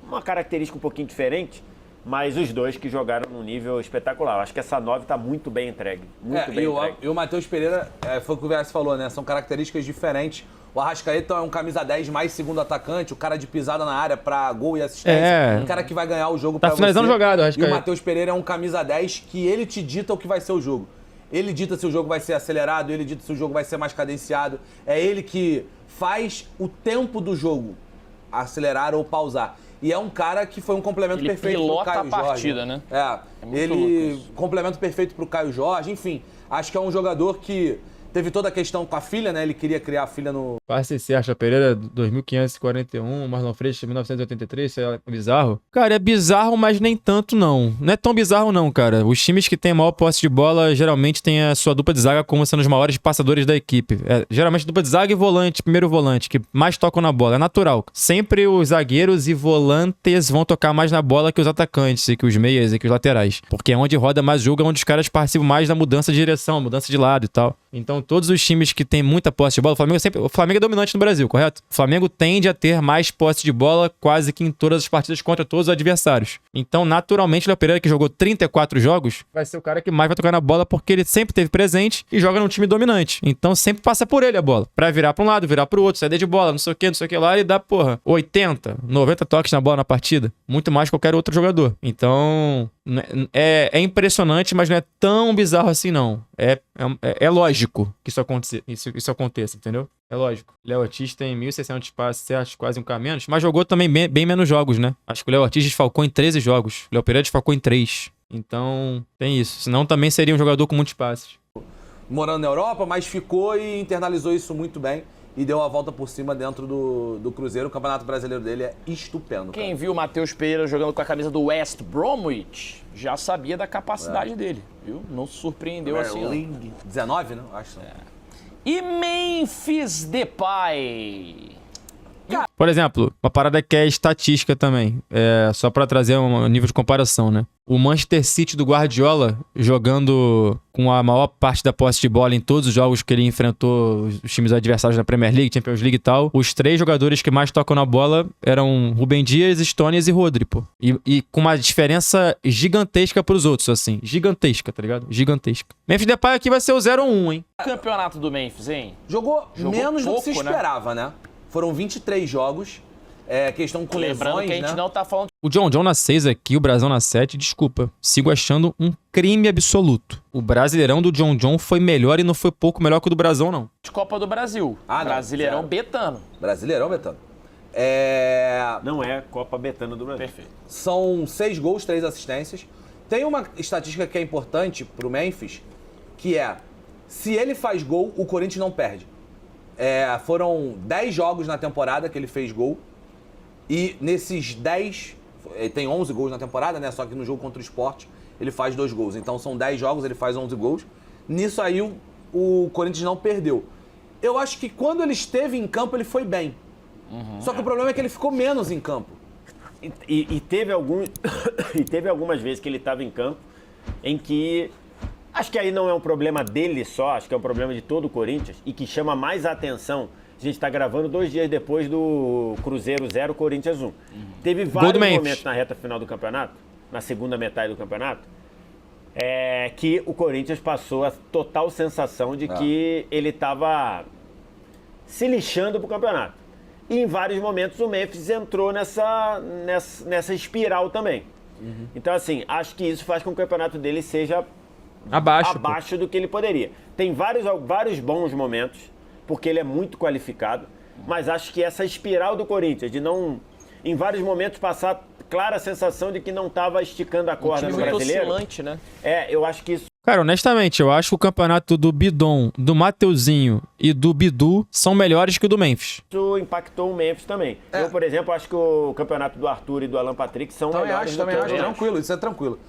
uma característica um pouquinho diferente, mas os dois que jogaram num nível espetacular. Acho que essa 9 está muito bem entregue. Muito bem entregue. E o Matheus Pereira, foi o que o VS falou, né? São características diferentes. O Arrascaeta é um camisa 10 mais segundo atacante, o cara de pisada na área pra gol e assistência. O cara que vai ganhar o jogo pra você. Tá finalizando jogada, o Arrascaeta. E o Matheus Pereira é um camisa 10 que ele te dita o que vai ser o jogo. Ele dita se o jogo vai ser acelerado, ele dita se o jogo vai ser mais cadenciado. É ele que faz o tempo do jogo acelerar ou pausar. E é um cara que foi um complemento perfeito pro Caio Jorge. Ele pilota a partida, né? Complemento perfeito pro Caio Jorge. Enfim, acho que é um jogador que teve toda a questão com a filha, né? Ele queria criar a filha no... Passe Sérgio Pereira, 2.541, Marlon Freixo, 1983, isso é bizarro. Cara, é bizarro, mas nem tanto não. Não é tão bizarro não, cara. Os times que têm a maior posse de bola, geralmente tem a sua dupla de zaga como sendo os maiores passadores da equipe. Geralmente dupla de zaga e volante, primeiro volante, que mais tocam na bola. É natural. Sempre os zagueiros e volantes vão tocar mais na bola que os atacantes, e que os meias, e que os laterais. Porque é onde roda mais jogo, é onde os caras participam mais da mudança de direção, mudança de lado e tal. Então, todos os times que têm muita posse de bola, o Flamengo é dominante no Brasil, correto? O Flamengo tende a ter mais posse de bola quase que em todas as partidas contra todos os adversários. Então, naturalmente, o Léo Pereira, que jogou 34 jogos, vai ser o cara que mais vai tocar na bola porque ele sempre teve presente e joga num time dominante. Então, sempre passa por ele a bola. Pra virar pra um lado, virar pro outro, sair de bola, não sei o que lá, e dá, 80, 90 toques na bola na partida. Muito mais que qualquer outro jogador. Então, é impressionante, mas não é tão bizarro assim, não. É lógico que isso aconteça, entendeu? É lógico. Léo Ortiz tem 1.600 passes certos, quase um K menos, mas jogou também bem menos jogos, né? Acho que o Léo Ortiz desfalcou em 13 jogos. O Léo Pereira desfalcou em 3. Então, tem isso. Senão também seria um jogador com muitos passes. Morando na Europa, mas ficou e internalizou isso muito bem. E deu a volta por cima dentro do Cruzeiro. O Campeonato Brasileiro dele é estupendo. Quem cara. viu o Matheus Pereira jogando com a camisa do West Bromwich já sabia da capacidade dele, viu? Não se surpreendeu assim, não. 19, né? Acho. E Memphis Depay. Por exemplo, uma parada que é estatística também, só pra trazer um nível de comparação, né? O Manchester City do Guardiola, jogando com a maior parte da posse de bola em todos os jogos que ele enfrentou os times adversários na Premier League, Champions League e tal, os 3 jogadores que mais tocam na bola eram Rubem Dias, Stones e Rodri, pô. E com uma diferença gigantesca pros outros, assim. Gigantesca, tá ligado? Gigantesca. Memphis Depay aqui vai ser o 0-1, hein? Campeonato do Memphis, hein? Jogou menos pouco, do que se esperava, né? Foram 23 jogos. questão com Lembrando lesões, que a gente né? não tá falando O John na 6 aqui, o Brasão na 7, desculpa. Sigo achando um crime absoluto. O Brasileirão do John foi melhor e não foi pouco melhor que o do Brasão, não. de Copa do Brasil. Ah, não, Brasileirão zero. betano. Brasileirão, Betano. Não é Copa Betano do Brasil. Perfeito. São 6 gols, 3 assistências. Tem uma estatística que é importante pro Memphis, que é, se ele faz gol, o Corinthians não perde. Foram 10 jogos na temporada que ele fez gol, e nesses 10, ele tem 11 gols na temporada, né? Só que no jogo contra o Sport ele faz 2 gols. Então são 10 jogos, ele faz 11 gols. Nisso aí o Corinthians não perdeu. Eu acho que quando ele esteve em campo, ele foi bem. Só que o problema é que ele ficou menos em campo. E teve algumas vezes que ele estava em campo em que, acho que aí não é um problema dele só, acho que é um problema de todo o Corinthians e que chama mais a atenção. A gente está gravando 2 dias depois do Cruzeiro 0, Corinthians 1. Teve vários momentos na reta final do campeonato, na segunda metade do campeonato, que o Corinthians passou a total sensação de que ele estava se lixando para o campeonato. E em vários momentos o Memphis entrou nessa espiral também. Então, assim, acho que isso faz com que o campeonato dele seja abaixo do que ele poderia. Tem vários bons momentos, porque ele é muito qualificado, mas acho que essa espiral do Corinthians, de não, em vários momentos, passar clara sensação de que não estava esticando a corda no Muito brasileiro. oscilante, né? Eu acho que isso. Cara, honestamente, eu acho que o campeonato do Bidon, do Mateuzinho e do Bidu são melhores que o do Memphis. Isso impactou o Memphis também. Eu, por exemplo, acho que o campeonato do Arthur e do Alan Patrick são melhores do que o Também acho, Memphis. tranquilo, isso é tranquilo.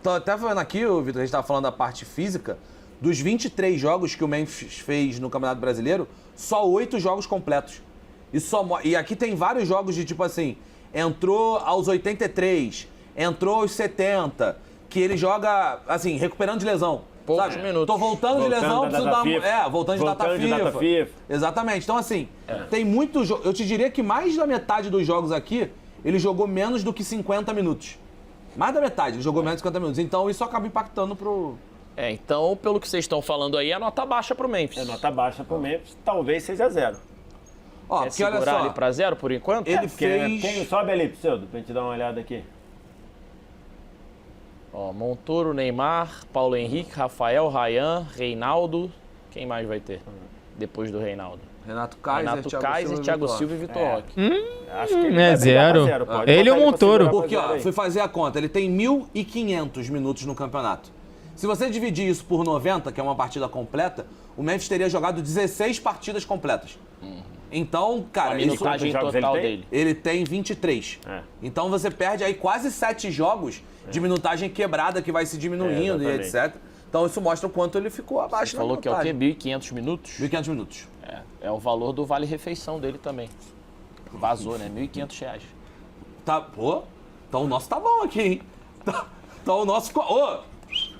Tô até falando aqui, Vitor, a gente tava falando da parte física, dos 23 jogos que o Memphis fez no Campeonato Brasileiro, só 8 jogos completos. E aqui tem vários jogos de tipo assim, entrou aos 83, entrou aos 70, que ele joga, assim, recuperando de lesão. Poucos sabe? minutos. Tô voltando de lesão, preciso dar... voltando de data FIFA. Exatamente. Então, assim, tem muito jogo. Eu te diria que mais da metade dos jogos aqui, ele jogou menos do que 50 minutos. Mais da metade, ele jogou menos de 50 minutos. Então, isso acaba impactando pro... Então, pelo que vocês estão falando aí, a nota baixa pro Memphis. É nota baixa pro Memphis, talvez seja 0. Ó, Quer porque olha segurar só, ali pra 0 por enquanto? ele fez... Sobe ali, Pseudo, pra gente dar uma olhada aqui. Ó, Montoro, Neymar, Paulo Henrique, Rafael, Ryan, Reinaldo. Quem mais vai ter depois do Reinaldo? Renato Kaiser, Thiago Silva e Vitor Roque. Acho que ele É vai brigar pra 0. pode Ele botar ou pra Montoro? segurar pra Porque, 0 ó, aí. fui fazer a conta, ele tem 1.500 minutos no campeonato. Se você dividir isso por 90, que é uma partida completa, o Memphis teria jogado 16 partidas completas. Então, cara, A isso, minutagem jogos total ele tem? dele. ele tem 23. Então você perde aí quase 7 jogos de minutagem quebrada que vai se diminuindo e exatamente. etc. Então isso mostra o quanto ele ficou abaixo Falou na que é o quê? minutagem. 1.500 minutos? 1.500 minutos. É o valor do vale-refeição dele também. Vazou, né? R$1.500. Tá, pô, então o nosso tá bom aqui, hein? Então o nosso ficou... Ô,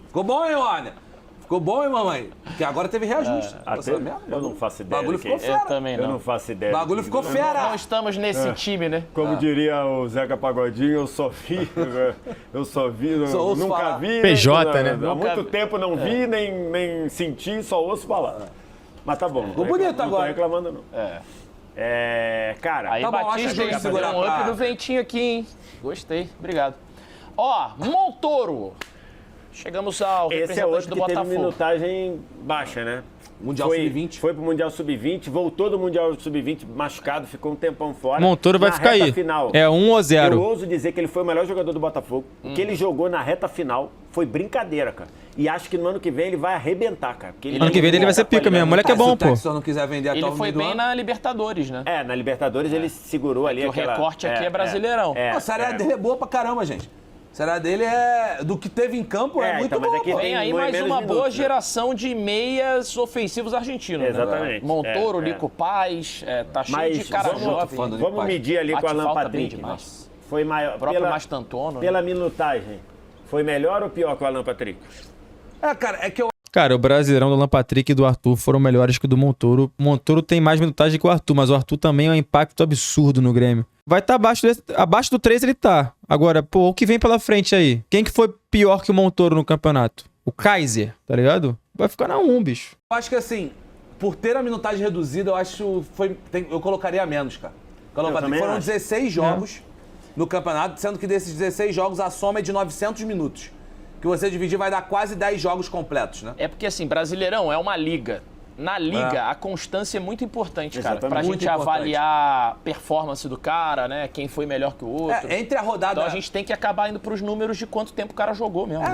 ficou bom, hein, Wagner? Ficou bom, hein, mamãe? Porque agora teve reajuste. Você Teve? mesmo? Eu não faço ideia. Bagulho do que ficou é. fera. Eu também Eu não. não faço ideia. O bagulho ficou Não fera. estamos nesse time, né? Como diria o Zeca Pagodinho, eu só vi, Só ouço nunca falar. vi. PJ, né? Há muito tempo não vi, nem senti, só ouço falar. Mas tá bom. Ficou bonito não agora. tô reclamando, não. Cara, Aí Tá bom, acho Batista justo já fazer segurar um up pra- no ventinho aqui, hein? Gostei, obrigado. Ó, Montoro. Chegamos ao esse é representante outro do que teve Botafogo. minutagem baixa, né? Mundial Sub-20. Foi pro Mundial Sub-20, voltou do Mundial Sub-20 machucado, ficou um tempão fora. Montoro vai Na ficar reta aí. Final, É 1 ou 0. eu ouso dizer que ele foi o melhor jogador do Botafogo. O que ele jogou na reta final foi brincadeira, cara. E acho que no ano que vem ele vai arrebentar, cara. porque Ano que vem ele vai ser pica mesmo. Moleque é bom, Se o pô. Textor não quiser vender até Ele o foi meio do bem ano... na Libertadores, né? Na Libertadores ele segurou ali que o recorte aqui é Brasileirão. A Série A dele é boa pra caramba, gente. A Série A dele é... Do que teve em campo é muito então, mas boa, aqui pô. tem Vem aí mais menos uma minutos, boa né? geração de meias ofensivos argentinos, Exatamente. né? Montoro, É. Lico Paz, tá cheio Mas de cara vamos- jovem. fã do Lico Vamos Paz. medir ali Bate com o Alan falta bem Patrick. demais. Foi maior. O próprio Mastantuono, né? Pela minutagem, foi melhor ou pior que o Alan Patrick? Cara, é que eu Cara, o Brasileirão do Alan Patrick e do Arthur foram melhores que o do Montoro. O Montoro tem mais minutagem que o Arthur, mas o Arthur também é um impacto absurdo no Grêmio. Vai estar abaixo do 3 ele tá. Agora, pô, o que vem pela frente aí? Quem que foi pior que o Montoro no campeonato? O Kaiser, tá ligado? Vai ficar na 1, bicho. acho que assim, por ter a minutagem reduzida, eu acho eu colocaria menos, cara. com o Alan Patrick. Foram 16 jogos no campeonato, sendo que desses 16 jogos a soma é de 900 minutos. Que você dividir vai dar quase 10 jogos completos, né? É porque, assim, Brasileirão é uma liga. Na liga, a constância é muito importante, cara. Pra gente avaliar a performance do cara, né? Quem foi melhor que o outro. Entre a rodada... Então a gente tem que acabar indo pros números de quanto tempo o cara jogou mesmo.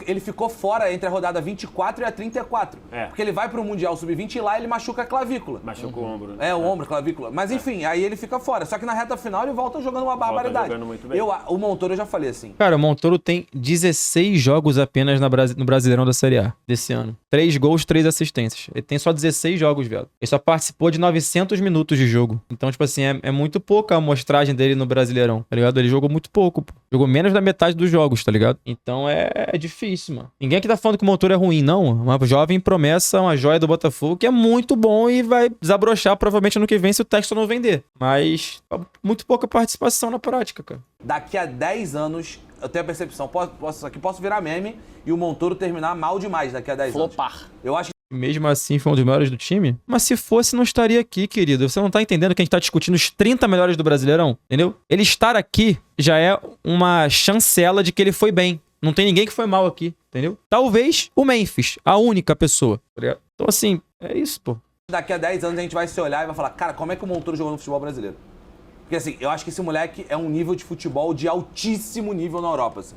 Ele ficou fora entre a rodada 24 e a 34. Porque ele vai pro Mundial Sub-20 e lá ele machuca a clavícula. Machuca o ombro, né? O ombro, clavícula. Mas enfim, aí ele fica fora. Só que na reta final ele volta jogando uma barbaridade. Jogando muito bem. O Montoro eu já falei assim. Cara, o Montoro tem 16 jogos apenas no Brasileirão da Série A desse ano. 3 gols, 3 assistências. Ele tem só 16 jogos, velho. Ele só participou de 900 minutos de jogo. Então, tipo assim, é muito pouca a amostragem dele no Brasileirão, tá ligado? Ele jogou muito pouco, pô. Jogou menos da metade dos jogos, tá ligado? Então é difícil, mano. Ninguém aqui tá falando que o Montoro é ruim, não. Uma jovem promessa, uma joia do Botafogo, que é muito bom e vai desabrochar provavelmente ano que vem se o Textor não vender. Mas muito pouca participação na prática, cara. Daqui a 10 anos, eu tenho a percepção, posso virar meme e o Montoro terminar mal demais daqui a 10 Flopar. anos. Eu acho que Mesmo assim, foi um dos melhores do time. Mas se fosse, não estaria aqui, querido. Você não tá entendendo que a gente tá discutindo os 30 melhores do Brasileirão? Entendeu? Ele estar aqui já é uma chancela de que ele foi bem. Não tem ninguém que foi mal aqui, entendeu? Talvez o Memphis, a única pessoa, tá ligado? Então, assim, é isso, pô. Daqui a 10 anos a gente vai se olhar e vai falar, cara, como é que o Montoro jogou no futebol brasileiro? Porque, assim, eu acho que esse moleque é um nível de futebol de altíssimo nível na Europa, assim.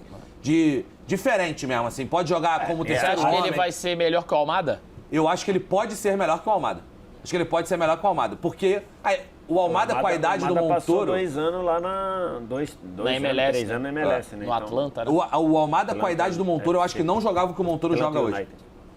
Diferente mesmo, assim. Pode jogar como terceiro Você acha homem. que ele vai ser melhor que o Almada? Eu acho que ele pode ser melhor que o Almada. Acho que ele pode ser melhor que o Almada. Porque o Almada com a idade do Montoro... passou 2 anos lá na... na MLS. 3 anos na MLS, né? No Atlanta, né? O Almada com a idade do Montoro, eu acho que não jogava o que o Montoro joga hoje.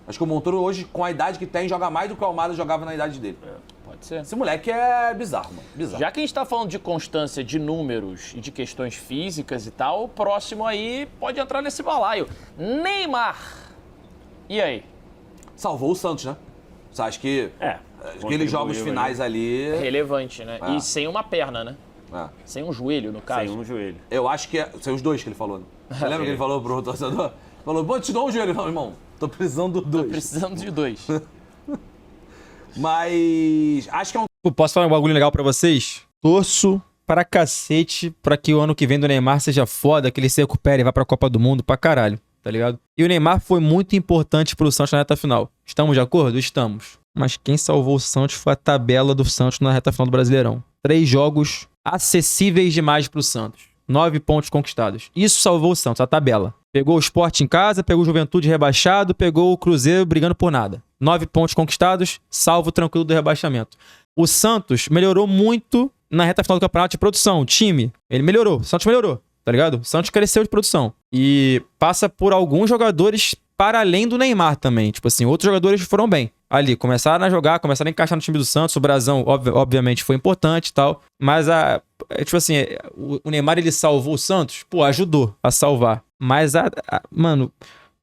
Acho que o Montoro hoje, com a idade que tem, joga mais do que o Almada jogava na idade dele. Pode ser. Esse moleque é bizarro, mano. Bizarro. Já que a gente tá falando de constância de números e de questões físicas e tal, o próximo aí pode entrar nesse balaio. Neymar. E aí? Salvou o Santos, né? Você acha que aqueles jogos finais ali... Relevante, né? E sem uma perna, né? Sem um joelho, no caso. Sem um joelho. Eu acho que sem os dois que ele falou. Né? Você lembra que ele falou pro torcedor? Falou, pô, te dou um joelho. Não, irmão, tô precisando de 2. Tô precisando de 2. Mas acho que é um... Posso falar um bagulho legal pra vocês? Torço pra cacete pra que o ano que vem do Neymar seja foda, que ele se recupere e vá pra Copa do Mundo pra caralho, tá ligado? E o Neymar foi muito importante pro Santos na reta final. Estamos de acordo? Estamos. Mas quem salvou o Santos foi a tabela do Santos na reta final do Brasileirão. 3 jogos acessíveis demais pro Santos. 9 pontos conquistados. Isso salvou o Santos, a tabela. Pegou o Sport em casa, pegou o Juventude rebaixado, pegou o Cruzeiro brigando por nada. 9 pontos conquistados, salvo tranquilo do rebaixamento. O Santos melhorou muito na reta final do campeonato de produção. O time, ele melhorou. O Santos melhorou, tá ligado? O Santos cresceu de produção. E passa por alguns jogadores para além do Neymar também. Tipo assim, outros jogadores foram bem. Ali, começaram a jogar, começaram a encaixar no time do Santos. O Brasão, obviamente, foi importante e tal. Mas, tipo assim, o Neymar, ele salvou o Santos? Pô, ajudou a salvar. Mas, mano,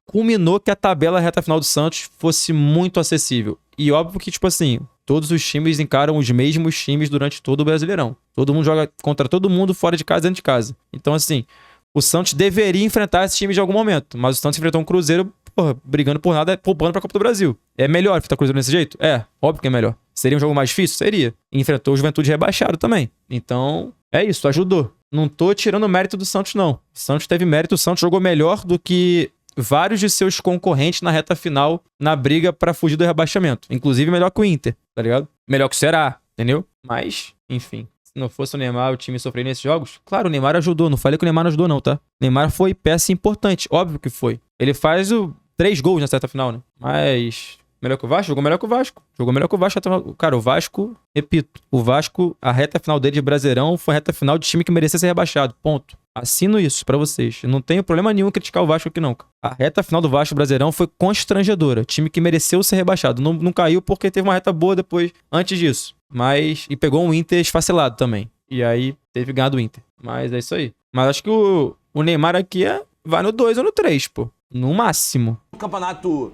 culminou que a tabela reta final do Santos fosse muito acessível. E óbvio que, tipo assim, todos os times encaram os mesmos times durante todo o Brasileirão. Todo mundo joga contra todo mundo fora de casa e dentro de casa. Então, assim, o Santos deveria enfrentar esse time de algum momento. Mas o Santos enfrentou um Cruzeiro, porra, brigando por nada, poupando pra Copa do Brasil. É melhor enfrentar o Cruzeiro desse jeito? É, óbvio que é melhor. Seria um jogo mais difícil? Seria. E enfrentou o Juventude rebaixado também. Então, é isso, ajudou. Não tô tirando o mérito do Santos, não. O Santos teve mérito, o Santos jogou melhor do que vários de seus concorrentes na reta final na briga pra fugir do rebaixamento. Inclusive melhor que o Inter, tá ligado? Melhor que o Ceará, entendeu? Mas, enfim. Se não fosse o Neymar, o time sofreria nesses jogos? Claro, o Neymar ajudou. Não falei que o Neymar não ajudou, não, tá? O Neymar foi peça importante. Óbvio que foi. Ele faz 3 gols na reta final, né? Mas... melhor que o Vasco? Jogou melhor que o Vasco. Jogou melhor que o Vasco. Cara, o Vasco, repito, o Vasco, a reta final dele de Brasileirão foi a reta final de time que merecia ser rebaixado. Ponto. Assino isso pra vocês. Eu não tenho problema nenhum em criticar o Vasco aqui, não. A reta final do Vasco Brasileirão foi constrangedora. Time que mereceu ser rebaixado. Não caiu porque teve uma reta boa depois, antes disso. Mas... e pegou um Inter esfacelado também. E aí, teve ganhado o Inter. Mas é isso aí. Mas acho que o Neymar aqui vai no 2 ou no 3, pô. No máximo. O campeonato...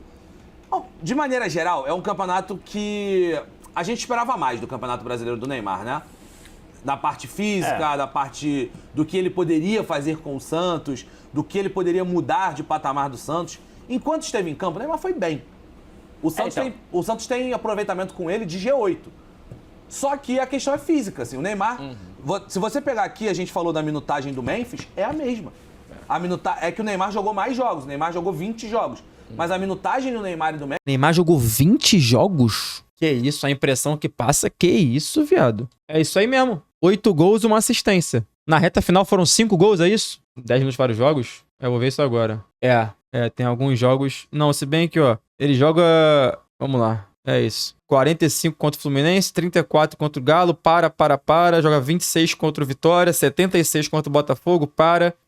de maneira geral, é um campeonato que a gente esperava mais do Campeonato Brasileiro do Neymar, né? Da parte física, da parte do que ele poderia fazer com o Santos, do que ele poderia mudar de patamar do Santos. Enquanto esteve em campo, o Neymar foi bem. O Santos tem aproveitamento com ele de G8. Só que a questão é física, assim, o Neymar, se você pegar aqui, a gente falou da minutagem do Memphis, é a mesma. É que o Neymar jogou mais jogos, o Neymar jogou 20 jogos. Mas a minutagem do Neymar e do Memphis... Neymar jogou 20 jogos? Que isso, a impressão que passa, que isso, viado. É isso aí mesmo. 8 gols e uma assistência. Na reta final foram 5 gols, é isso? 10 minutos para os jogos? Eu vou ver isso agora. Tem alguns jogos... Não, se bem que, ó, ele joga... Vamos lá, é isso. 45 contra o Fluminense, 34 contra o Galo, joga 26 contra o Vitória, 76 contra o Botafogo,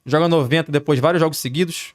joga 90 depois vários jogos seguidos,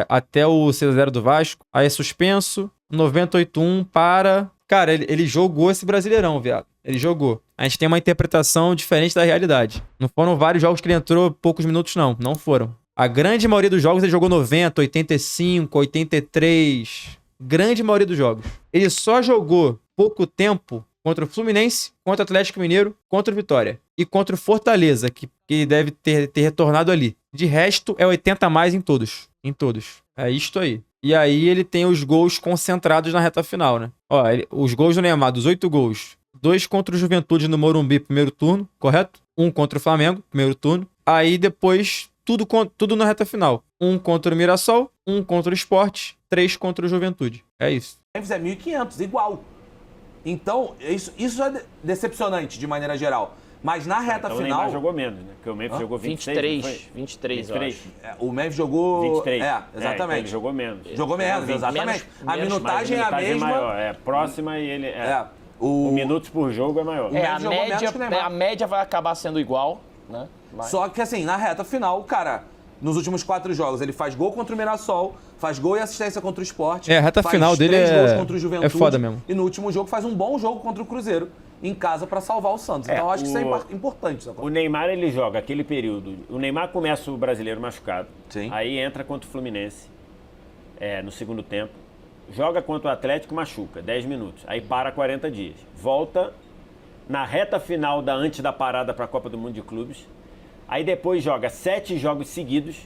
até o 6x0 do Vasco, aí é suspenso, 98-1, Cara, ele jogou esse Brasileirão, viado. Ele jogou. A gente tem uma interpretação diferente da realidade. Não foram vários jogos que ele entrou poucos minutos, não foram. A grande maioria dos jogos ele jogou 90, 85, 83... Grande maioria dos jogos. Ele só jogou pouco tempo contra o Fluminense, contra o Atlético Mineiro, contra o Vitória. E contra o Fortaleza, que deve ter retornado ali. De resto, é 80 a mais em todos. Em todos. É isto aí. E aí ele tem os gols concentrados na reta final, né? Ó, os gols do Neymar, dos 8 gols. 2 contra o Juventude no Morumbi, primeiro turno, correto? 1 contra o Flamengo, primeiro turno. Aí depois... Tudo na reta final. 1 contra o Mirassol, 1 contra o Sport, 3 contra o Juventude. É isso. O Memphis é 1.500, igual. Então, isso é decepcionante, de maneira geral. Mas na reta final... O Neymar jogou menos, né? Porque o Memphis jogou 26, 23, eu acho. O Memphis jogou... 23. Exatamente. Então ele jogou menos. Jogou menos, exatamente. A minutagem é a mesma. Maior, próxima e ele... O minutos por jogo é maior. A média vai acabar sendo igual, né? Só que assim, na reta final, cara, nos últimos 4 jogos, ele faz gol contra o Mirassol, faz gol e assistência contra o Sport. A reta final dele gols contra o Juventude, é foda mesmo. E no último jogo faz um bom jogo contra o Cruzeiro, em casa, pra salvar o Santos. Então eu acho que isso é importante. O Neymar, ele joga aquele período. O Neymar começa o Brasileiro machucado. Sim. Aí entra contra o Fluminense, no segundo tempo. Joga contra o Atlético, machuca, 10 minutos. Aí para 40 dias. Volta na reta final antes da parada pra Copa do Mundo de Clubes. Aí depois joga 7 jogos seguidos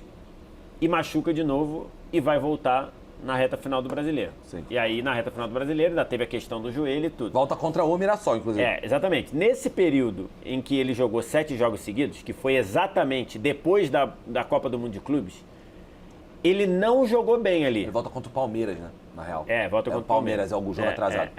e machuca de novo e vai voltar na reta final do Brasileiro. Sim. E aí, na reta final do Brasileiro, ainda teve a questão do joelho e tudo. Volta contra o Mirassol, inclusive. Exatamente. Nesse período em que ele jogou 7 jogos seguidos, que foi exatamente depois da Copa do Mundo de Clubes, ele não jogou bem ali. Ele volta contra o Palmeiras, né? Na real. Volta contra o Palmeiras. É algum jogo atrasado.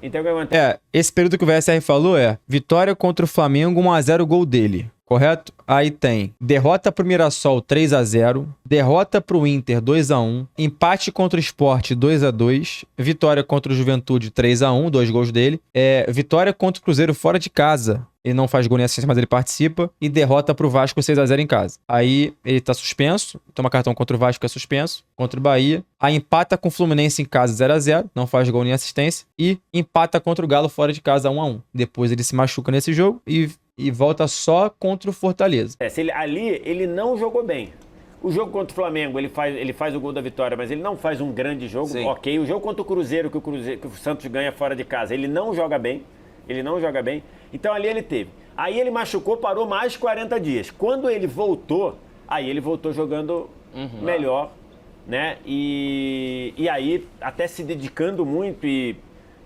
Então, o que acontece? Esse período que o VSR falou vitória contra o Flamengo, 1x0 gol dele. Correto? Aí tem derrota pro Mirassol 3x0, derrota pro Inter 2x1, empate contra o Sport 2x2, vitória contra o Juventude 3x1, 2 gols dele, vitória contra o Cruzeiro fora de casa, ele não faz gol nem assistência, mas ele participa, e derrota pro Vasco 6x0 em casa. Aí ele tá suspenso, toma cartão contra o Vasco, é suspenso, contra o Bahia, aí empata com o Fluminense em casa 0x0, não faz gol nem assistência, e empata contra o Galo fora de casa 1x1. Depois ele se machuca nesse jogo e volta só contra o Fortaleza. Ali ele não jogou bem. O jogo contra o Flamengo, ele faz o gol da vitória, mas ele não faz um grande jogo. Sim. Ok. O jogo contra o Cruzeiro, que o Santos ganha fora de casa, ele não joga bem. Então ali ele teve. Aí ele machucou, parou mais 40 dias. Quando ele voltou, aí ele voltou jogando melhor, né? E aí até se dedicando muito e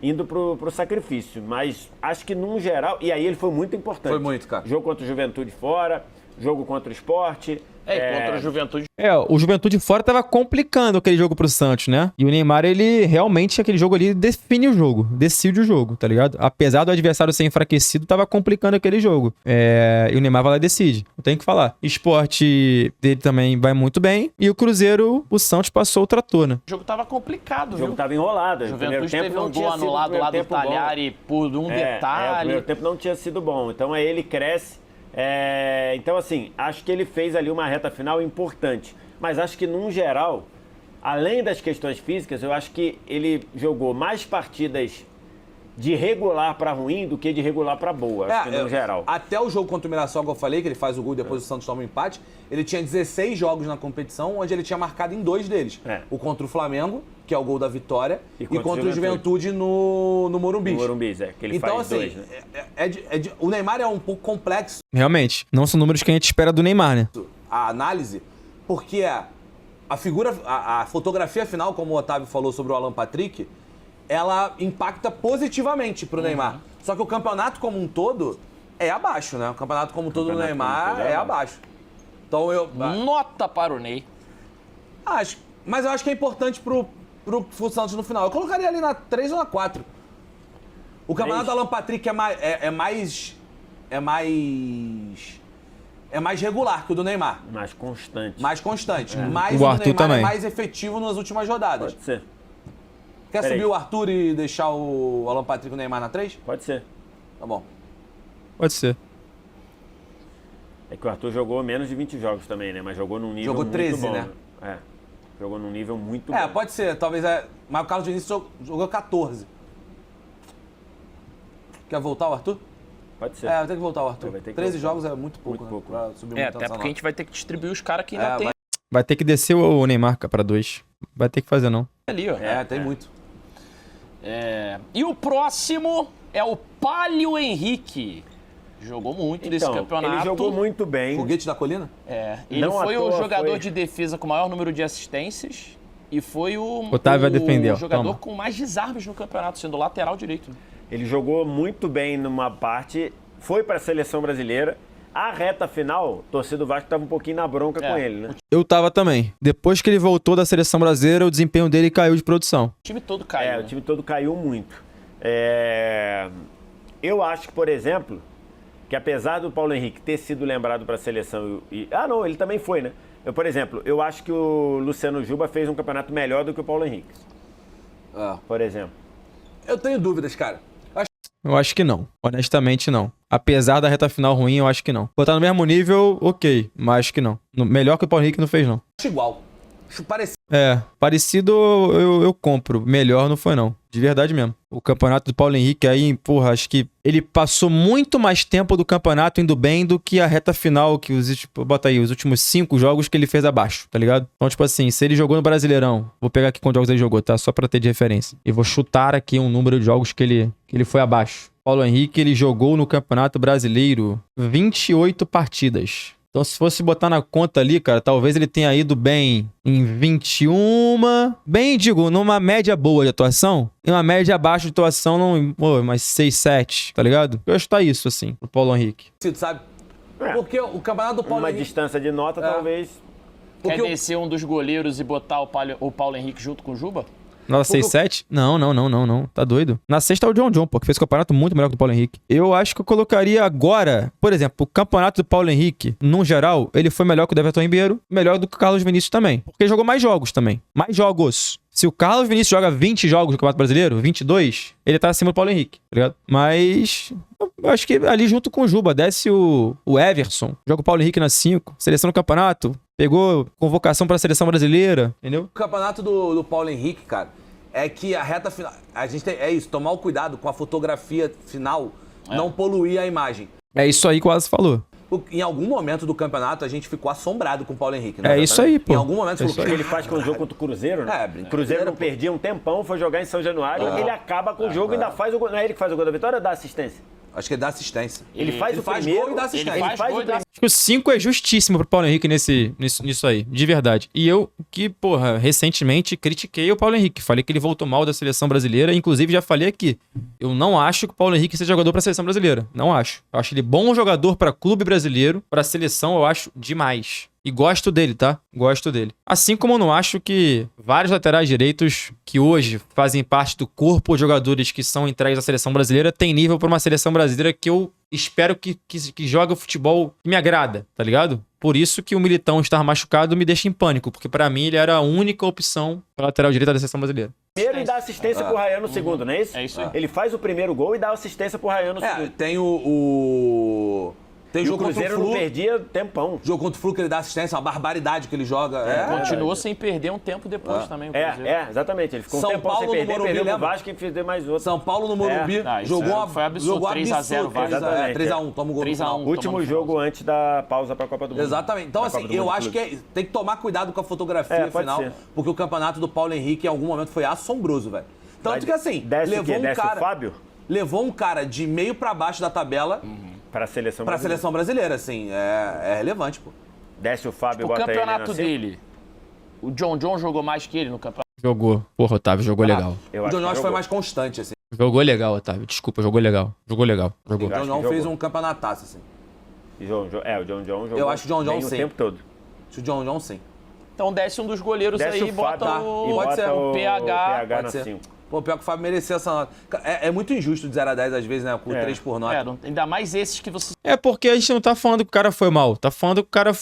indo pro sacrifício. Mas acho que num geral... E aí ele foi muito importante. Foi muito, cara. Jogo contra o Juventude fora, jogo contra o Sport. Contra o Juventude. O Juventude fora tava complicando aquele jogo pro Santos, né? E o Neymar, ele realmente, aquele jogo ali, define o jogo, decide o jogo, tá ligado? Apesar do adversário ser enfraquecido, tava complicando aquele jogo. E o Neymar vai lá e decide. Eu tenho que falar. Esporte dele também vai muito bem. E o Cruzeiro, o Santos passou o trator, né? O jogo tava complicado, O jogo tava enrolado. O Juventude teve um gol anulado lá do Talhari por um detalhe. O primeiro tempo não tinha sido bom. Então aí ele cresce. Então, assim, acho que ele fez ali uma reta final importante. Mas acho que, num geral, além das questões físicas, eu acho que ele jogou mais partidas de regular para ruim do que de regular para boa, acho que no geral. Até o jogo contra o Mirassol, que eu falei, que ele faz o gol e depois o Santos toma um empate, ele tinha 16 jogos na competição, onde ele tinha marcado em 2 deles. O contra o Flamengo, que é o gol da vitória, e contra o Juventude no Morumbi. No Morumbi, que ele então, faz assim, 2, né? O Neymar é um pouco complexo. Realmente, não são números que a gente espera do Neymar, né? A análise, porque a fotografia final, como o Otávio falou sobre o Alan Patrick, ela impacta positivamente pro Neymar. Só que o campeonato como um todo é abaixo, né? O campeonato como um todo do Neymar é abaixo. Então eu... Nota para o Ney. Mas eu acho que é importante pro Santos no final. Eu colocaria ali na 3 ou na 4. O campeonato do Alan Patrick é mais regular que o do Neymar. Mais constante. Mais constante. Mas O o Arthur Neymar também. é mais efetivo nas últimas rodadas. Pode ser. Quer Peraí. subir o Arthur e deixar o Alan Patrick e o Neymar na 3? Pode ser. Tá bom. Pode ser. É que o Arthur jogou menos de 20 jogos também, né? Mas jogou num nível Jogou muito 13, bom. né? É. Jogou num nível muito bom. Pode ser. Talvez Mas o Carlos Diniz jogou 14. Quer voltar o Arthur? Pode ser. Vai ter que voltar o Arthur. Vai ter que 13 voltar. jogos é muito pouco, Muito pouco. né? Pra subir É, muito até porque a gente vai ter que distribuir os caras que ainda tem Vai ter que descer o Neymar pra 2. Vai ter que fazer, não. ali, ó. Tem muito. E o próximo é o Palio Henrique. Jogou muito nesse campeonato. Ele jogou muito bem. Foguete da Colina? Ele Não foi à o toa jogador foi. de defesa com o maior número de assistências e foi o Otávio vai defender, ó. jogador Toma. com mais desarmes no campeonato, sendo lateral direito. Ele jogou muito bem numa parte, foi para a seleção brasileira. A reta final, a torcida do Vasco estava um pouquinho na bronca com ele, né? Eu tava também. Depois que ele voltou da seleção brasileira, o desempenho dele caiu de produção. O time todo caiu. O time todo caiu muito. Eu acho que, por exemplo, que apesar do Paulo Henrique ter sido lembrado para a seleção não, ele também foi, né? Por exemplo, eu acho que o Luciano Juba fez um campeonato melhor do que o Paulo Henrique. Por exemplo. Eu tenho dúvidas, cara. Eu acho que não. Honestamente, não. Apesar da reta final ruim, eu acho que não. Botar no mesmo nível, ok. Mas acho que não. Melhor que o Paulo Henrique não fez, não. Acho igual. Acho parecido. Parecido eu compro. Melhor não foi, não. De verdade mesmo. O campeonato do Paulo Henrique aí, porra, acho que ele passou muito mais tempo do campeonato indo bem do que a reta final, que bota aí, os últimos 5 jogos que ele fez abaixo, tá ligado? Então, tipo assim, se ele jogou no Brasileirão, vou pegar aqui quantos jogos ele jogou, tá? Só pra ter de referência. E vou chutar aqui um número de jogos que ele foi abaixo. Paulo Henrique, ele jogou no Campeonato Brasileiro 28 partidas. Então, se fosse botar na conta ali, cara, talvez ele tenha ido bem em 21. Bem, digo, numa média boa de atuação. Em uma média abaixo de atuação, mais 6, 7, tá ligado? Eu acho que tá isso, assim, pro Paulo Henrique. Sabe? Porque o campeonato do Paulo Uma Henrique... distância de nota, talvez. Quer descer um dos goleiros e botar o Paulo Henrique junto com o Juba? Nota 6, 7? Não. Tá doido. Na sexta é o John, pô, que fez o campeonato muito melhor que o do Paulo Henrique. Eu acho que eu colocaria agora, por exemplo, o campeonato do Paulo Henrique, no geral, ele foi melhor que o do Everton Ribeiro, melhor do que o Carlos Vinícius também. Porque ele jogou mais jogos também. Mais jogos. Se o Carlos Vinícius joga 20 jogos no Campeonato Brasileiro, 22, ele tá acima do Paulo Henrique, tá ligado? Mas eu acho que ali junto com o Juba, desce o Everson, joga o Paulo Henrique na 5, seleção no campeonato, pegou convocação pra seleção brasileira, entendeu? O campeonato do Paulo Henrique, cara, é que a reta final... A gente tem... É isso, tomar o cuidado com a fotografia final, não poluir a imagem. É isso aí que o Asa falou. Em algum momento do campeonato, a gente ficou assombrado com o Paulo Henrique. Né? É isso aí, pô. Em algum momento, isso falou, Que ele faz com o jogo contra o Cruzeiro, né? brincadeira, O Cruzeiro não pô. perdia um tempão, foi jogar em São Januário, ele acaba com o jogo e ainda faz o gol. Não é ele que faz o gol da vitória ou dá assistência? Acho que ele dá assistência. Ele faz o faz primeiro gol e dá assistência. Ele faz gol e dá Acho que o 5 é justíssimo pro Paulo Henrique nisso aí, de verdade. E eu, recentemente critiquei o Paulo Henrique. Falei que ele voltou mal da seleção brasileira. Inclusive, já falei aqui. Eu não acho que o Paulo Henrique seja jogador pra seleção brasileira. Não acho. Eu acho ele bom jogador pra clube brasileiro. Pra seleção, eu acho demais. E gosto dele, tá? Gosto dele. Assim como eu não acho que vários laterais direitos que hoje fazem parte do corpo de jogadores que são entregues à seleção brasileira têm nível pra uma seleção brasileira que eu espero que jogue o futebol que me agrada, tá ligado? Por isso que o Militão estar machucado me deixa em pânico, porque pra mim ele era a única opção pra lateral direito da seleção brasileira. Primeiro e dá assistência pro Ryan no segundo, não é isso? É isso aí. Ele faz o primeiro gol e dá assistência pro Ryan no segundo. Tem Tem E o jogo contra o Cruzeiro Flu. não perdia tempão. Jogo contra o Flu que ele dá assistência, uma barbaridade que ele joga. Continuou sem perder um tempo depois também. o Cruzeiro. Exatamente. Ele ficou São um tempão Paulo sem no perder, Morumbi, perdeu pro lembra? Vasco e fez mais outro. São Paulo no Morumbi. Não, isso Jogou foi absurdo, jogou 3 a 0 absurdo. Vasco. 3x1, toma o gol no 3 a 1. final. Último tomando jogo final. antes da pausa pra Copa do Mundo. Exatamente. Então, Da assim, Copa do eu Mundo acho Clube. que tem que tomar cuidado com a fotografia pode final, ser. porque o campeonato do Paulo Henrique em algum momento foi assombroso, velho. Tanto que assim, Desce o quê? Desce o Fábio? levou um cara de meio pra baixo da tabela Pra seleção pra brasileira. seleção brasileira, assim, é relevante, pô. Desce o Fábio e O bota ele campeonato na dele, o John jogou mais que ele no campeonato. Jogou. Porra, Otávio jogou legal. Eu O acho John que Josh foi jogou. mais constante, assim. Jogou legal, Otávio. Desculpa, jogou legal. Jogou legal. Jogou. O John John fez um campeonataço, assim. O John John jogou Eu acho o John John bem sim. o tempo todo. Acho o John John sim. Então desce um dos goleiros Desce aí e o bota Fábio o... e Pode bota ser. o PH na Pode ser. 5. Pô, pior que o Fábio merecia essa nota. É muito injusto de 0 a 10 às vezes, né? Com 3 por nota. Ainda mais esses que você... É porque a gente não tá falando que o cara foi mal. Tá falando que o cara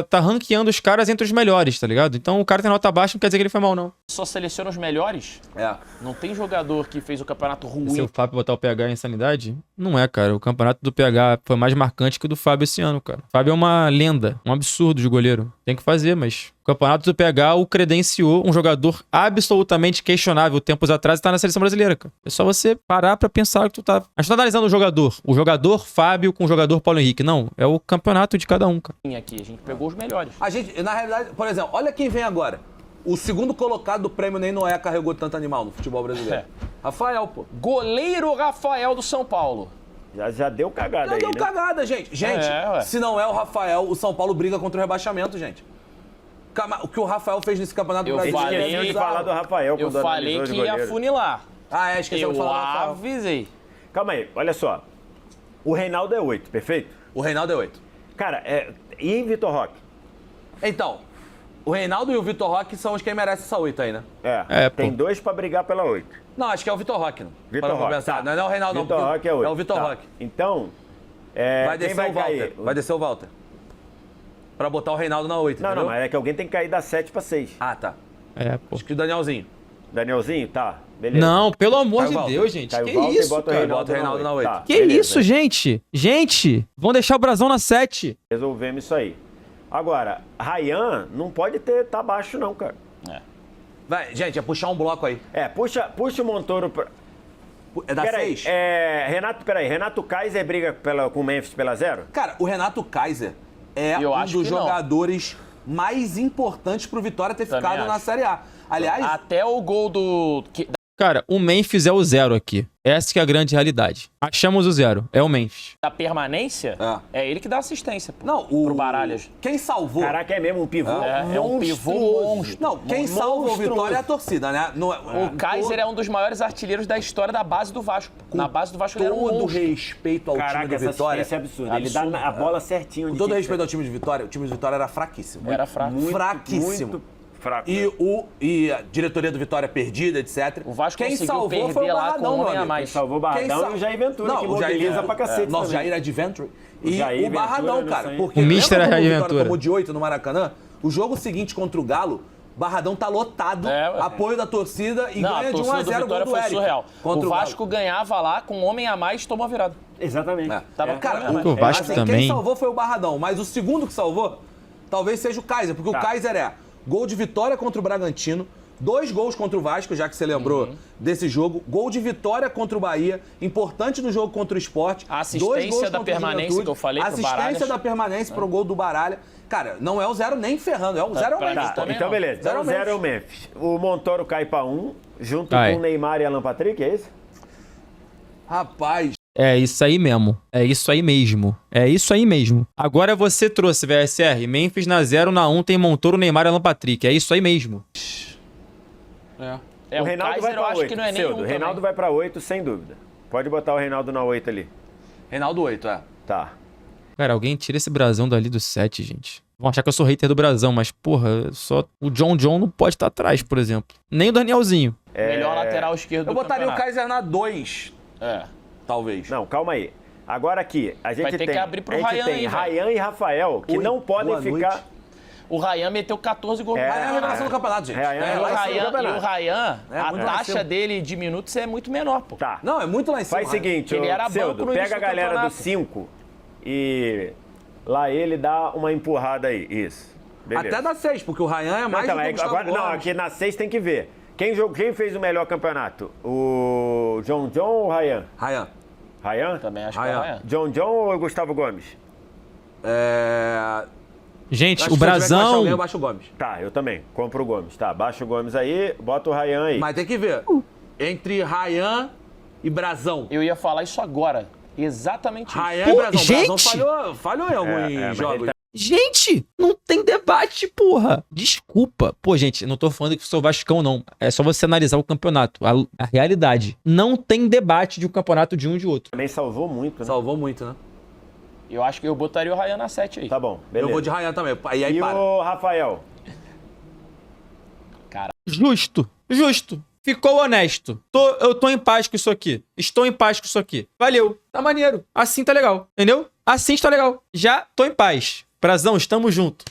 tá ranqueando os caras entre os melhores, tá ligado? Então o cara tem nota baixa, não quer dizer que ele foi mal, não. Só seleciona os melhores. É. Não tem jogador que fez o campeonato Se ruim. o Fábio botar o PH em insanidade, não é, cara. O campeonato do PH foi mais marcante que o do Fábio esse ano, cara. O Fábio é uma lenda, um absurdo de goleiro. Tem que fazer, mas o campeonato do PH o credenciou um jogador absolutamente questionável tempos atrás e tá na seleção brasileira, cara. É só você parar pra pensar que tu tá... A gente tá analisando o jogador Fábio com o jogador Paulo Henrique. Não, é o campeonato de cada um, cara. Aqui, a gente pegou os melhores. A gente, na realidade, por exemplo, olha quem vem agora. O segundo colocado do prêmio nem Noé carregou tanto animal no futebol brasileiro. Rafael, pô. Goleiro Rafael do São Paulo. Já deu cagada Não aí, deu né? cagada, gente. Gente, ué. se não é o Rafael, o São Paulo briga contra o rebaixamento, gente. O que o Rafael fez nesse campeonato Eu brasileiro. falei- Esqueceu de falar do Rafael Eu quando falei analisou que os ia goleiros. funilar. Ah, é, esqueceu Eu de falar do Rafael. avisei. Calma aí, olha só. O Reinaldo é 8, perfeito? O Reinaldo é 8. Cara, e em Vitor Roque? Então, o Reinaldo e o Vitor Roque são os que merecem essa 8 aí, né? Tem pô. 2 pra brigar pela 8. Não, acho que é o Vitor Roque, não. Vitor Para pra Roque. pensar. Tá. Não é o Reinaldo, Vitor não. Roque é 8. É o Vitor Tá. Roque. Então, Vai quem descer vai o Walter. cair? Vai descer o Walter. Pra botar o Reinaldo na 8, Não, entendeu? mas é que alguém tem que cair da 7 pra 6. Ah, tá. É, pô. Acho que o Danielzinho. Danielzinho? Tá, beleza. Não, pelo amor Cai o de Walter. Deus, gente. Cai o Que Walter e isso, bota o cara? Bota o Reinaldo na 8. Tá, Que beleza. isso, gente? Gente, vão deixar o Brasão na 7. Resolvemos isso aí. Agora, Ryan não pode tá baixo não, cara. Vai, gente, é puxar um bloco aí. Puxa o Montoro pra... É da 6? Renato Kaiser briga com o Memphis pela 0? Cara, o Renato Kaiser é Eu um acho dos que não. jogadores mais importantes pro Vitória ter Também ficado na acho. Série A. Aliás, Até o gol do... Cara, o Memphis é o 0 aqui. Essa que é a grande realidade. Achamos o 0. É o Memphis. da permanência, é ele que dá assistência, pô. não, Pro Baralhas. Quem salvou... Caraca, é mesmo um pivô É um pivô monstro. Não, quem salva o Vitória é a torcida, né? Não O Kaiser é um dos maiores artilheiros da história da base do Vasco. Na base do Vasco ele era um todo monstro. respeito ao Caraca, time do essa Vitória. assistência é absurda. Ele dá a bola certinho. Com onde todo tinha que respeito ao time de Vitória, o time de Vitória era fraquíssimo. Era fraco. fraquíssimo. Muito fraco. E a diretoria do Vitória perdida, etc. O Vasco Quem conseguiu salvou foi o perder lá Barradão, com um meu homem a amigo. mais. Salvou o Barradão e o Jair Ventura, que o Jair mobiliza pra cacete Nossa, o também. Jair Adventure. O E Jair o Barradão, Ventura, cara. não sei. Porque O Mister lembra quando Jair o Vitória Ventura. tomou de 8 no Maracanã? O jogo seguinte contra o Galo, Barradão tá lotado, apoio da torcida e Não, ganha a de 1 torcida a do 0 Vitória gol do foi Eric. surreal. Contra O Galo. Vasco ganhava lá com um homem a mais, tomou a virada. Exatamente. Tava Cara, O Vasco assim, também. Quem salvou foi o Barradão, mas o segundo que salvou talvez seja o Kaiser, porque o Kaiser é gol de vitória contra o Bragantino, 2 gols contra o Vasco, já que você lembrou desse jogo, gol de vitória contra o Bahia, importante no jogo contra o Sport, A assistência 2 gols da contra o permanência Juventude, que eu falei pro assistência Baralhas. da permanência pro gol do Baralha. Cara, não é o 0 nem ferrando, é o 0 é o pra Memphis, mim pô. também Então, não. beleza. Zero 0 é o Memphis. O Montoro cai pra 1, junto Cai. com o Neymar e Alan Patrick, é isso? Rapaz, É isso aí mesmo. É isso aí mesmo. É isso aí mesmo. Agora você trouxe, VSR. Memphis na 0, na 1 tem Montoro, Neymar e Alan Patrick. É isso aí mesmo. É, o Reinaldo Kaiser vai eu pra acho 8. que não é Pseudo. nenhum O Reinaldo também. vai pra 8, sem dúvida. Pode botar o Reinaldo na 8 ali. Reinaldo 8, é. Tá. Cara, alguém tira esse brasão dali do 7, gente. Vão achar que eu sou hater do brasão, mas, porra, só o John John não pode estar atrás, por exemplo. Nem o Danielzinho. Melhor lateral esquerdo Eu do botaria o campeonato. Kaiser na 2, É. talvez. Não, calma aí. Agora aqui, a gente Vai ter tem... que abrir pro a gente Ryan tem aí, velho. Ryan e Rafael, que Oi, não podem boa ficar... noite. O Ryan meteu 14 gols. É, Aí é a revelação do campeonato, gente. Ryan é E o lá em cima do Ryan, campeonato. a muito lá em taxa cima. dele de minutos é muito menor, pô. Tá. Não, é muito lá em cima. Faz o seguinte, Ele era Pseudo, banco no início pega a do galera do campeonato. 5 e lá ele dá uma empurrada aí. Isso. Beleza. Até da 6, porque o Ryan é Não, mais então, do que o Gustavo agora, não, Gomes. aqui na 6 tem que ver. Quem fez o melhor campeonato? O John John ou o Ryan? Ryan. Ryan? Também acho que Ryan. é o Ryan. John John ou o Gustavo Gomes? Gente, Acho o que se eu tiver que baixar brasão... alguém, eu baixo o Gomes. Tá, eu também. Compro o Gomes. Tá, baixa o Gomes aí, bota o Ryan aí. Mas tem que ver. Entre Ryan e Brasão. Eu ia falar isso agora. Exatamente isso. Ryan Pô, e Brasão. gente! Brasão falhou em alguns mas jogos. ele Gente, não tem debate, porra. Desculpa. Pô, gente, não tô falando que sou Vascão, não. É só você analisar o campeonato. A realidade. Não tem debate de um campeonato de um e de outro. Também salvou muito, né? Salvou muito, né? Eu acho que eu botaria o Ryan na 7 aí. Tá bom, beleza. Eu vou de Ryan também. E aí E para. o Rafael? Justo. Ficou honesto. Eu tô em paz com isso aqui. Estou em paz com isso aqui. Valeu. Tá maneiro. Assim tá legal. Entendeu? Assim está legal. Já tô em paz. Brazão, estamos junto.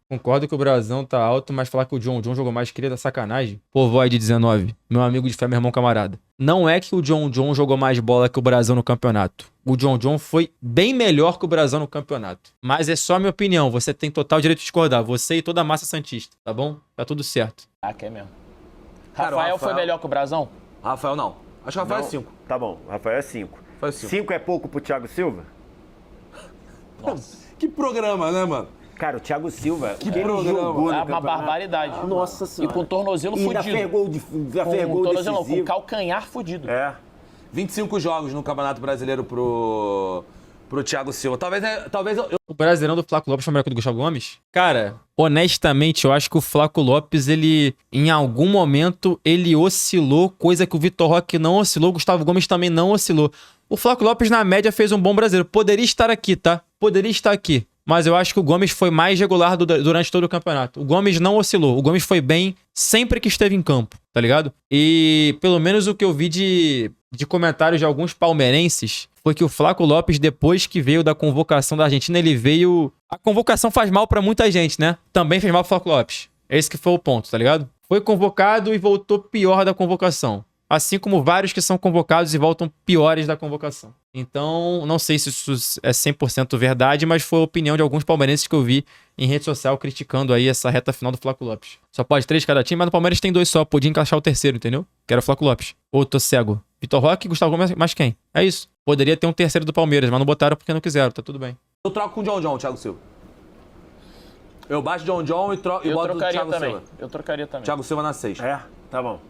Concordo que o Brazão tá alto, mas falar que o John jogou mais que ele é da sacanagem. Pô, Void 19. Meu amigo de fé, meu irmão camarada. Não é que o John jogou mais bola que o Brazão no campeonato. O John foi bem melhor que o Brazão no campeonato. Mas é só minha opinião. Você tem total direito de discordar. Você e toda a massa santista. Tá bom? Tá tudo certo. Ah, que é mesmo. Cara, o Rafael foi melhor que o Brazão? Rafael não. Acho que o Rafael é 5. Tá bom, o Rafael é 5. Foi 5. 5 é pouco pro Thiago Silva? Nossa. Que programa, né, mano? Cara, o Thiago Silva, Que ele programa. jogou no É uma campeonato. barbaridade. Nossa E senhora. com tornozelo E ainda fudido. fez gol, Com tornozelo não, com decisivo. calcanhar fudido. É. 25 jogos no Campeonato Brasileiro pro Thiago Silva. Talvez eu... O Brasileirão do Flaco Lopes foi melhor que o do Gustavo Gomes? Cara, honestamente, eu acho que o Flaco Lopes, ele, em algum momento, ele oscilou, coisa que o Vitor Roque não oscilou, o Gustavo Gomes também não oscilou. O Flaco Lopes, na média, fez um bom brasileiro. Poderia estar aqui, tá? Poderia estar aqui. Mas eu acho que o Gomes foi mais regular durante todo o campeonato. O Gomes não oscilou. O Gomes foi bem sempre que esteve em campo, tá ligado? E pelo menos o que eu vi de comentários de alguns palmeirenses foi que o Flaco Lopes, depois que veio da convocação da Argentina, ele veio... A convocação faz mal pra muita gente, né? Também fez mal pro Flaco Lopes. Esse que foi o ponto, tá ligado? Foi convocado e voltou pior da convocação. Assim como vários que são convocados e voltam piores da convocação. Então, não sei se isso é 100% verdade, mas foi a opinião de alguns palmeirenses que eu vi em rede social criticando aí essa reta final do Flaco Lopes. Só pode 3 cada time, mas no Palmeiras tem 2 só. Podia encaixar o terceiro, entendeu? Que era o Flaco Lopes. Ou tô cego. Vitor Roque e Gustavo Gomes, mais quem? É isso. Poderia ter um terceiro do Palmeiras, mas não botaram porque não quiseram. Tá tudo bem. Eu troco com o John, Thiago Silva. Eu baixo John e boto o Thiago Silva. Eu trocaria também. Thiago Silva na 6. É, tá bom.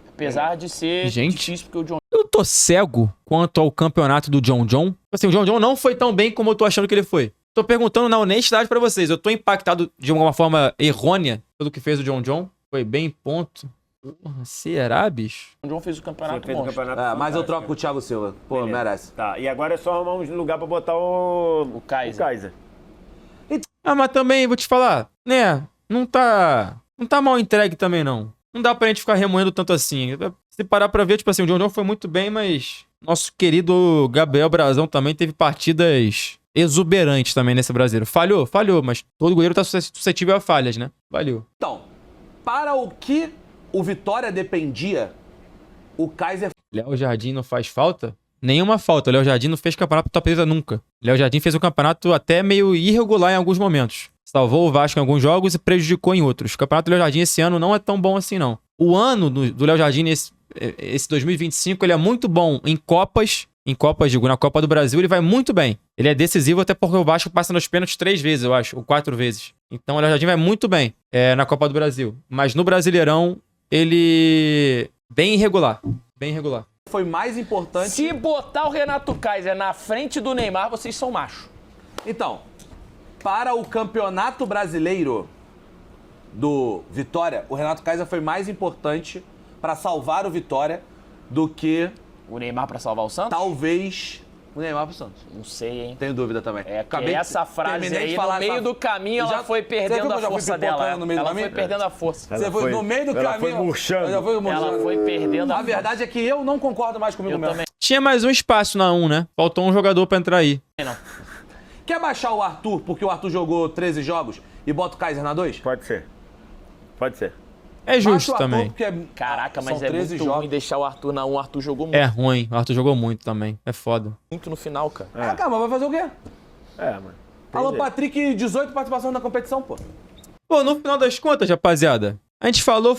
Apesar de ser Gente. difícil, porque o John... Eu tô cego quanto ao campeonato do John. Assim, o John não foi tão bem como eu tô achando que ele foi. Tô perguntando na honestidade pra vocês. Eu tô impactado de alguma forma errônea pelo que fez o John. Foi bem, ponto. Porra, será, bicho? O John fez o campeonato Fez o monstro. campeonato Mas eu fantástico. troco com o Thiago Silva. Pô, Beleza. merece. Tá, e agora é só arrumar um lugar pra botar o Kaiser. Ah, mas também, vou te falar, né? Não tá mal entregue também, não. Não dá pra gente ficar remoendo tanto assim. Se parar pra ver, tipo assim, o John foi muito bem, mas nosso querido Gabriel Brazão também teve partidas exuberantes também nesse brasileiro. Falhou, mas todo goleiro tá suscetível a falhas, né? Valeu. Então, para o que o Vitória dependia, o Kaiser... Léo Jardim não faz falta? Nenhuma falta. Léo Jardim não fez campeonato top 10 nunca. Léo Jardim fez um campeonato até meio irregular em alguns momentos. Salvou o Vasco em alguns jogos e prejudicou em outros. O campeonato do Léo Jardim esse ano não é tão bom assim, não. O ano do Léo Jardim, esse 2025, ele é muito bom em Copas. Em Copas, digo, na Copa do Brasil, ele vai muito bem. Ele é decisivo até porque o Vasco passa nos pênaltis 3 vezes, eu acho, ou 4 vezes. Então o Léo Jardim vai muito bem na Copa do Brasil. Mas no Brasileirão, ele... Bem irregular. Bem irregular. Foi mais importante... Se botar o Renato Kaiser na frente do Neymar, vocês são macho. Então, para o Campeonato Brasileiro do Vitória, o Renato Kaiser foi mais importante para salvar o Vitória do que, O Neymar pra salvar o Santos? talvez, o Neymar pro Santos. Não sei, hein? Tenho dúvida também. É que essa frase aí, no meio do caminho, ela foi Você viu perdendo que eu a já fui força dela. pipocando no meio do Ela foi caminho? perdendo a força. Você foi no meio do ela caminho... foi murchando. Já foi murchando. Ela foi perdendo a A força. verdade é que eu não concordo mais comigo Eu mesmo. também Tinha mais um espaço na 1, né? Faltou um jogador pra entrar aí. não. Quer baixar o Arthur porque o Arthur jogou 13 jogos e bota o Kaiser na 2? Pode ser. Pode ser. É Baixa justo o Arthur também. porque Caraca, mas são é 13 muito jogos. ruim deixar o Arthur na 1. O Arthur jogou É ruim. O Arthur jogou muito também. É foda. muito no final, cara. Ah, cara, mas vai fazer o quê? Mano. Alan Patrick, 18 participações na competição, pô. Pô, no final das contas, rapaziada, a gente falou,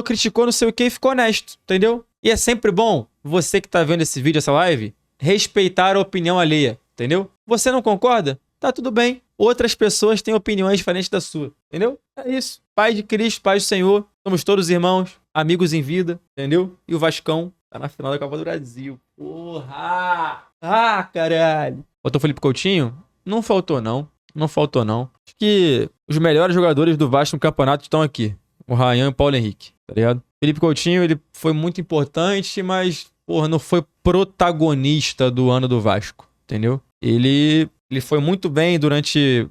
criticou não sei o que e ficou honesto, entendeu? E é sempre bom, você que tá vendo esse vídeo, essa live, respeitar a opinião alheia, entendeu? Você não concorda? Tá tudo bem. Outras pessoas têm opiniões diferentes da sua, entendeu? É isso. Pai de Cristo, Pai do Senhor, somos todos irmãos, amigos em vida, entendeu? E o Vascão tá na final da Copa do Brasil. Porra! Ah, caralho! Faltou Felipe Coutinho? Não faltou, não. Não faltou, não. Acho que os melhores jogadores do Vasco no campeonato estão aqui. O Ryan e o Paulo Henrique, tá ligado? Felipe Coutinho, ele foi muito importante, mas, porra, não foi protagonista do ano do Vasco, entendeu? Ele foi muito bem durante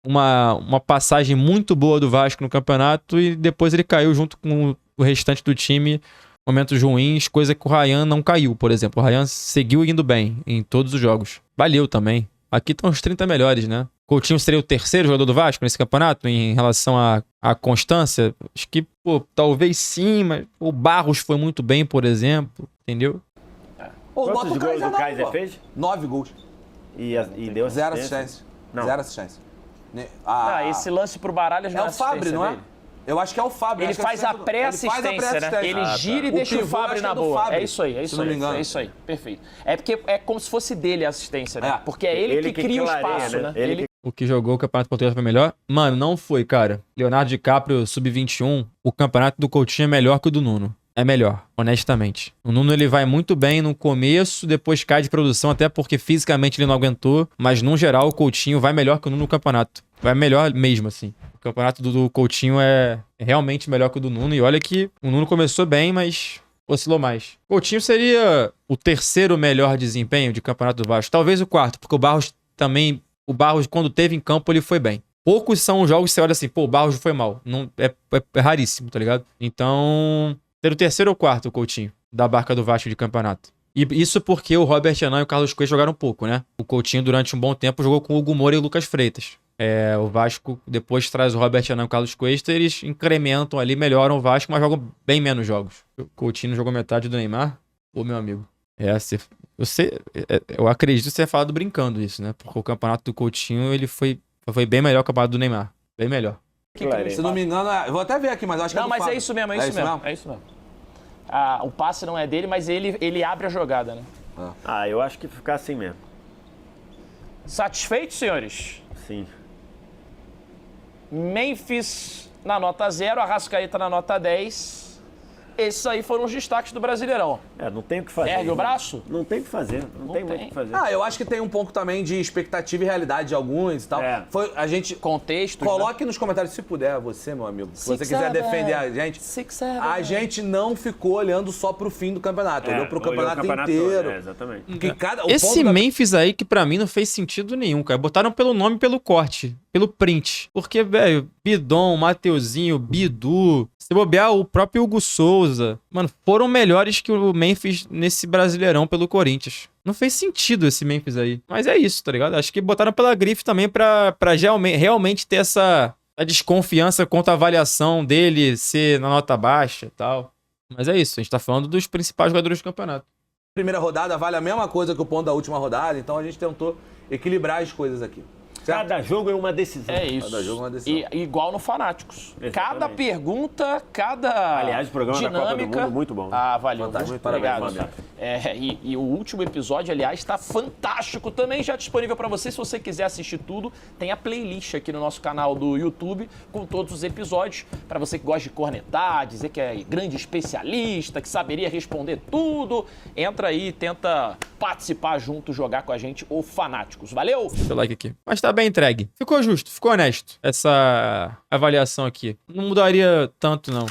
uma passagem muito boa do Vasco no campeonato e depois ele caiu junto com o restante do time, momentos ruins, coisa que o Ryan não caiu, por exemplo. O Ryan seguiu indo bem em todos os jogos. Valeu também. Aqui estão os 30 melhores, né? Coutinho seria o terceiro jogador do Vasco nesse campeonato em relação à constância? Acho que, pô, talvez sim, mas o Barros foi muito bem, por exemplo, entendeu? Quantos gols o Kaiser fez? 9 gols. E deu assistência? 0 assistência. Não. 0 assistência. Esse lance pro Baralhas não É o Fábio, não é? dele. Eu acho que é o Fábio. Ele faz a pré-assistência, né? Ele gira e deixa o Fábio na boa. É isso aí, é isso aí. É isso aí, perfeito. É porque é como se fosse dele a assistência, né? Porque é ele que cria o espaço, né? O que jogou o Campeonato Português foi melhor? Mano, não foi, cara. Leonardo DiCaprio, Sub-21, o campeonato do Coutinho é melhor que o do Nuno. É melhor, honestamente. O Nuno, ele vai muito bem no começo, depois cai de produção, até porque fisicamente ele não aguentou. Mas, no geral, o Coutinho vai melhor que o Nuno no campeonato. Vai melhor mesmo, assim. O campeonato do Coutinho é realmente melhor que o do Nuno. E olha que o Nuno começou bem, mas oscilou mais. Coutinho seria o terceiro melhor desempenho de campeonato do Vasco. Talvez o quarto, porque o Barros também... O Barros, quando teve em campo, ele foi bem. Poucos são os jogos que você olha assim, pô, o Barros foi mal. Não, é raríssimo, tá ligado? Então, ter o terceiro ou quarto, o Coutinho, da barca do Vasco de campeonato. E isso porque o Robert Renan e o Carlos Cuesta jogaram pouco, né? O Coutinho, durante um bom tempo, jogou com o Hugo Moura e o Lucas Freitas. O Vasco depois traz o Robert Renan e o Carlos Cuesta, eles incrementam ali, melhoram o Vasco, mas jogam bem menos jogos. O Coutinho jogou metade do Neymar. Ô, meu amigo. Eu acredito que você é falado brincando isso, né? Porque o campeonato do Coutinho, ele foi bem melhor que o campeonato do Neymar. Bem melhor. Se não me engano, eu vou até ver aqui, mas acho que não, mas é isso mesmo, é isso mesmo. É isso mesmo. O passe não é dele, mas ele abre a jogada, né? Eu acho que ficar assim mesmo. Satisfeitos, senhores? Sim. Memphis na nota 0, Arrascaeta na nota 10. Esses aí foram os destaques do Brasileirão. Não tem o que fazer. Ergue o braço? Não tem o que fazer. Não tem muito o que fazer. Eu acho que tem um pouco também de expectativa e realidade de alguns e tal. A gente... Contexto. Coloque nos comentários, se puder, você, meu amigo. Se você quiser defender a gente. A gente não ficou olhando só pro fim do campeonato. Olhou pro campeonato inteiro. Exatamente. Esse Memphis aí que pra mim não fez sentido nenhum, cara. Botaram pelo nome e pelo corte. Pelo print. Porque, velho, Bidon, Mateuzinho, Bidu... Se bobear, o próprio Hugo Souza, mano, foram melhores que o Memphis nesse Brasileirão pelo Corinthians. Não fez sentido esse Memphis aí. Mas é isso, tá ligado? Acho que botaram pela grife também pra realmente ter essa desconfiança quanto à avaliação dele ser na nota baixa e tal. Mas é isso, a gente tá falando dos principais jogadores do campeonato. Primeira rodada vale a mesma coisa que o ponto da última rodada, então a gente tentou equilibrar as coisas aqui. Cada jogo é uma decisão. É isso. Cada jogo é uma decisão. E igual no Fanáticos. Exatamente. Cada pergunta, cada Aliás, o programa dinâmica... da Copa do Mundo, muito bom. Valeu. Fantástico. Muito Parabéns, obrigado. E o último episódio, aliás, está fantástico também, já disponível para você. Se você quiser assistir tudo, tem a playlist aqui no nosso canal do YouTube com todos os episódios. Para você que gosta de cornetar, dizer que é grande especialista, que saberia responder tudo, entra aí e tenta participar junto, jogar com a gente, o Fanáticos. Valeu? Seu like aqui. Mas tá bem entregue. Ficou justo, ficou honesto essa avaliação aqui. Não mudaria tanto, não.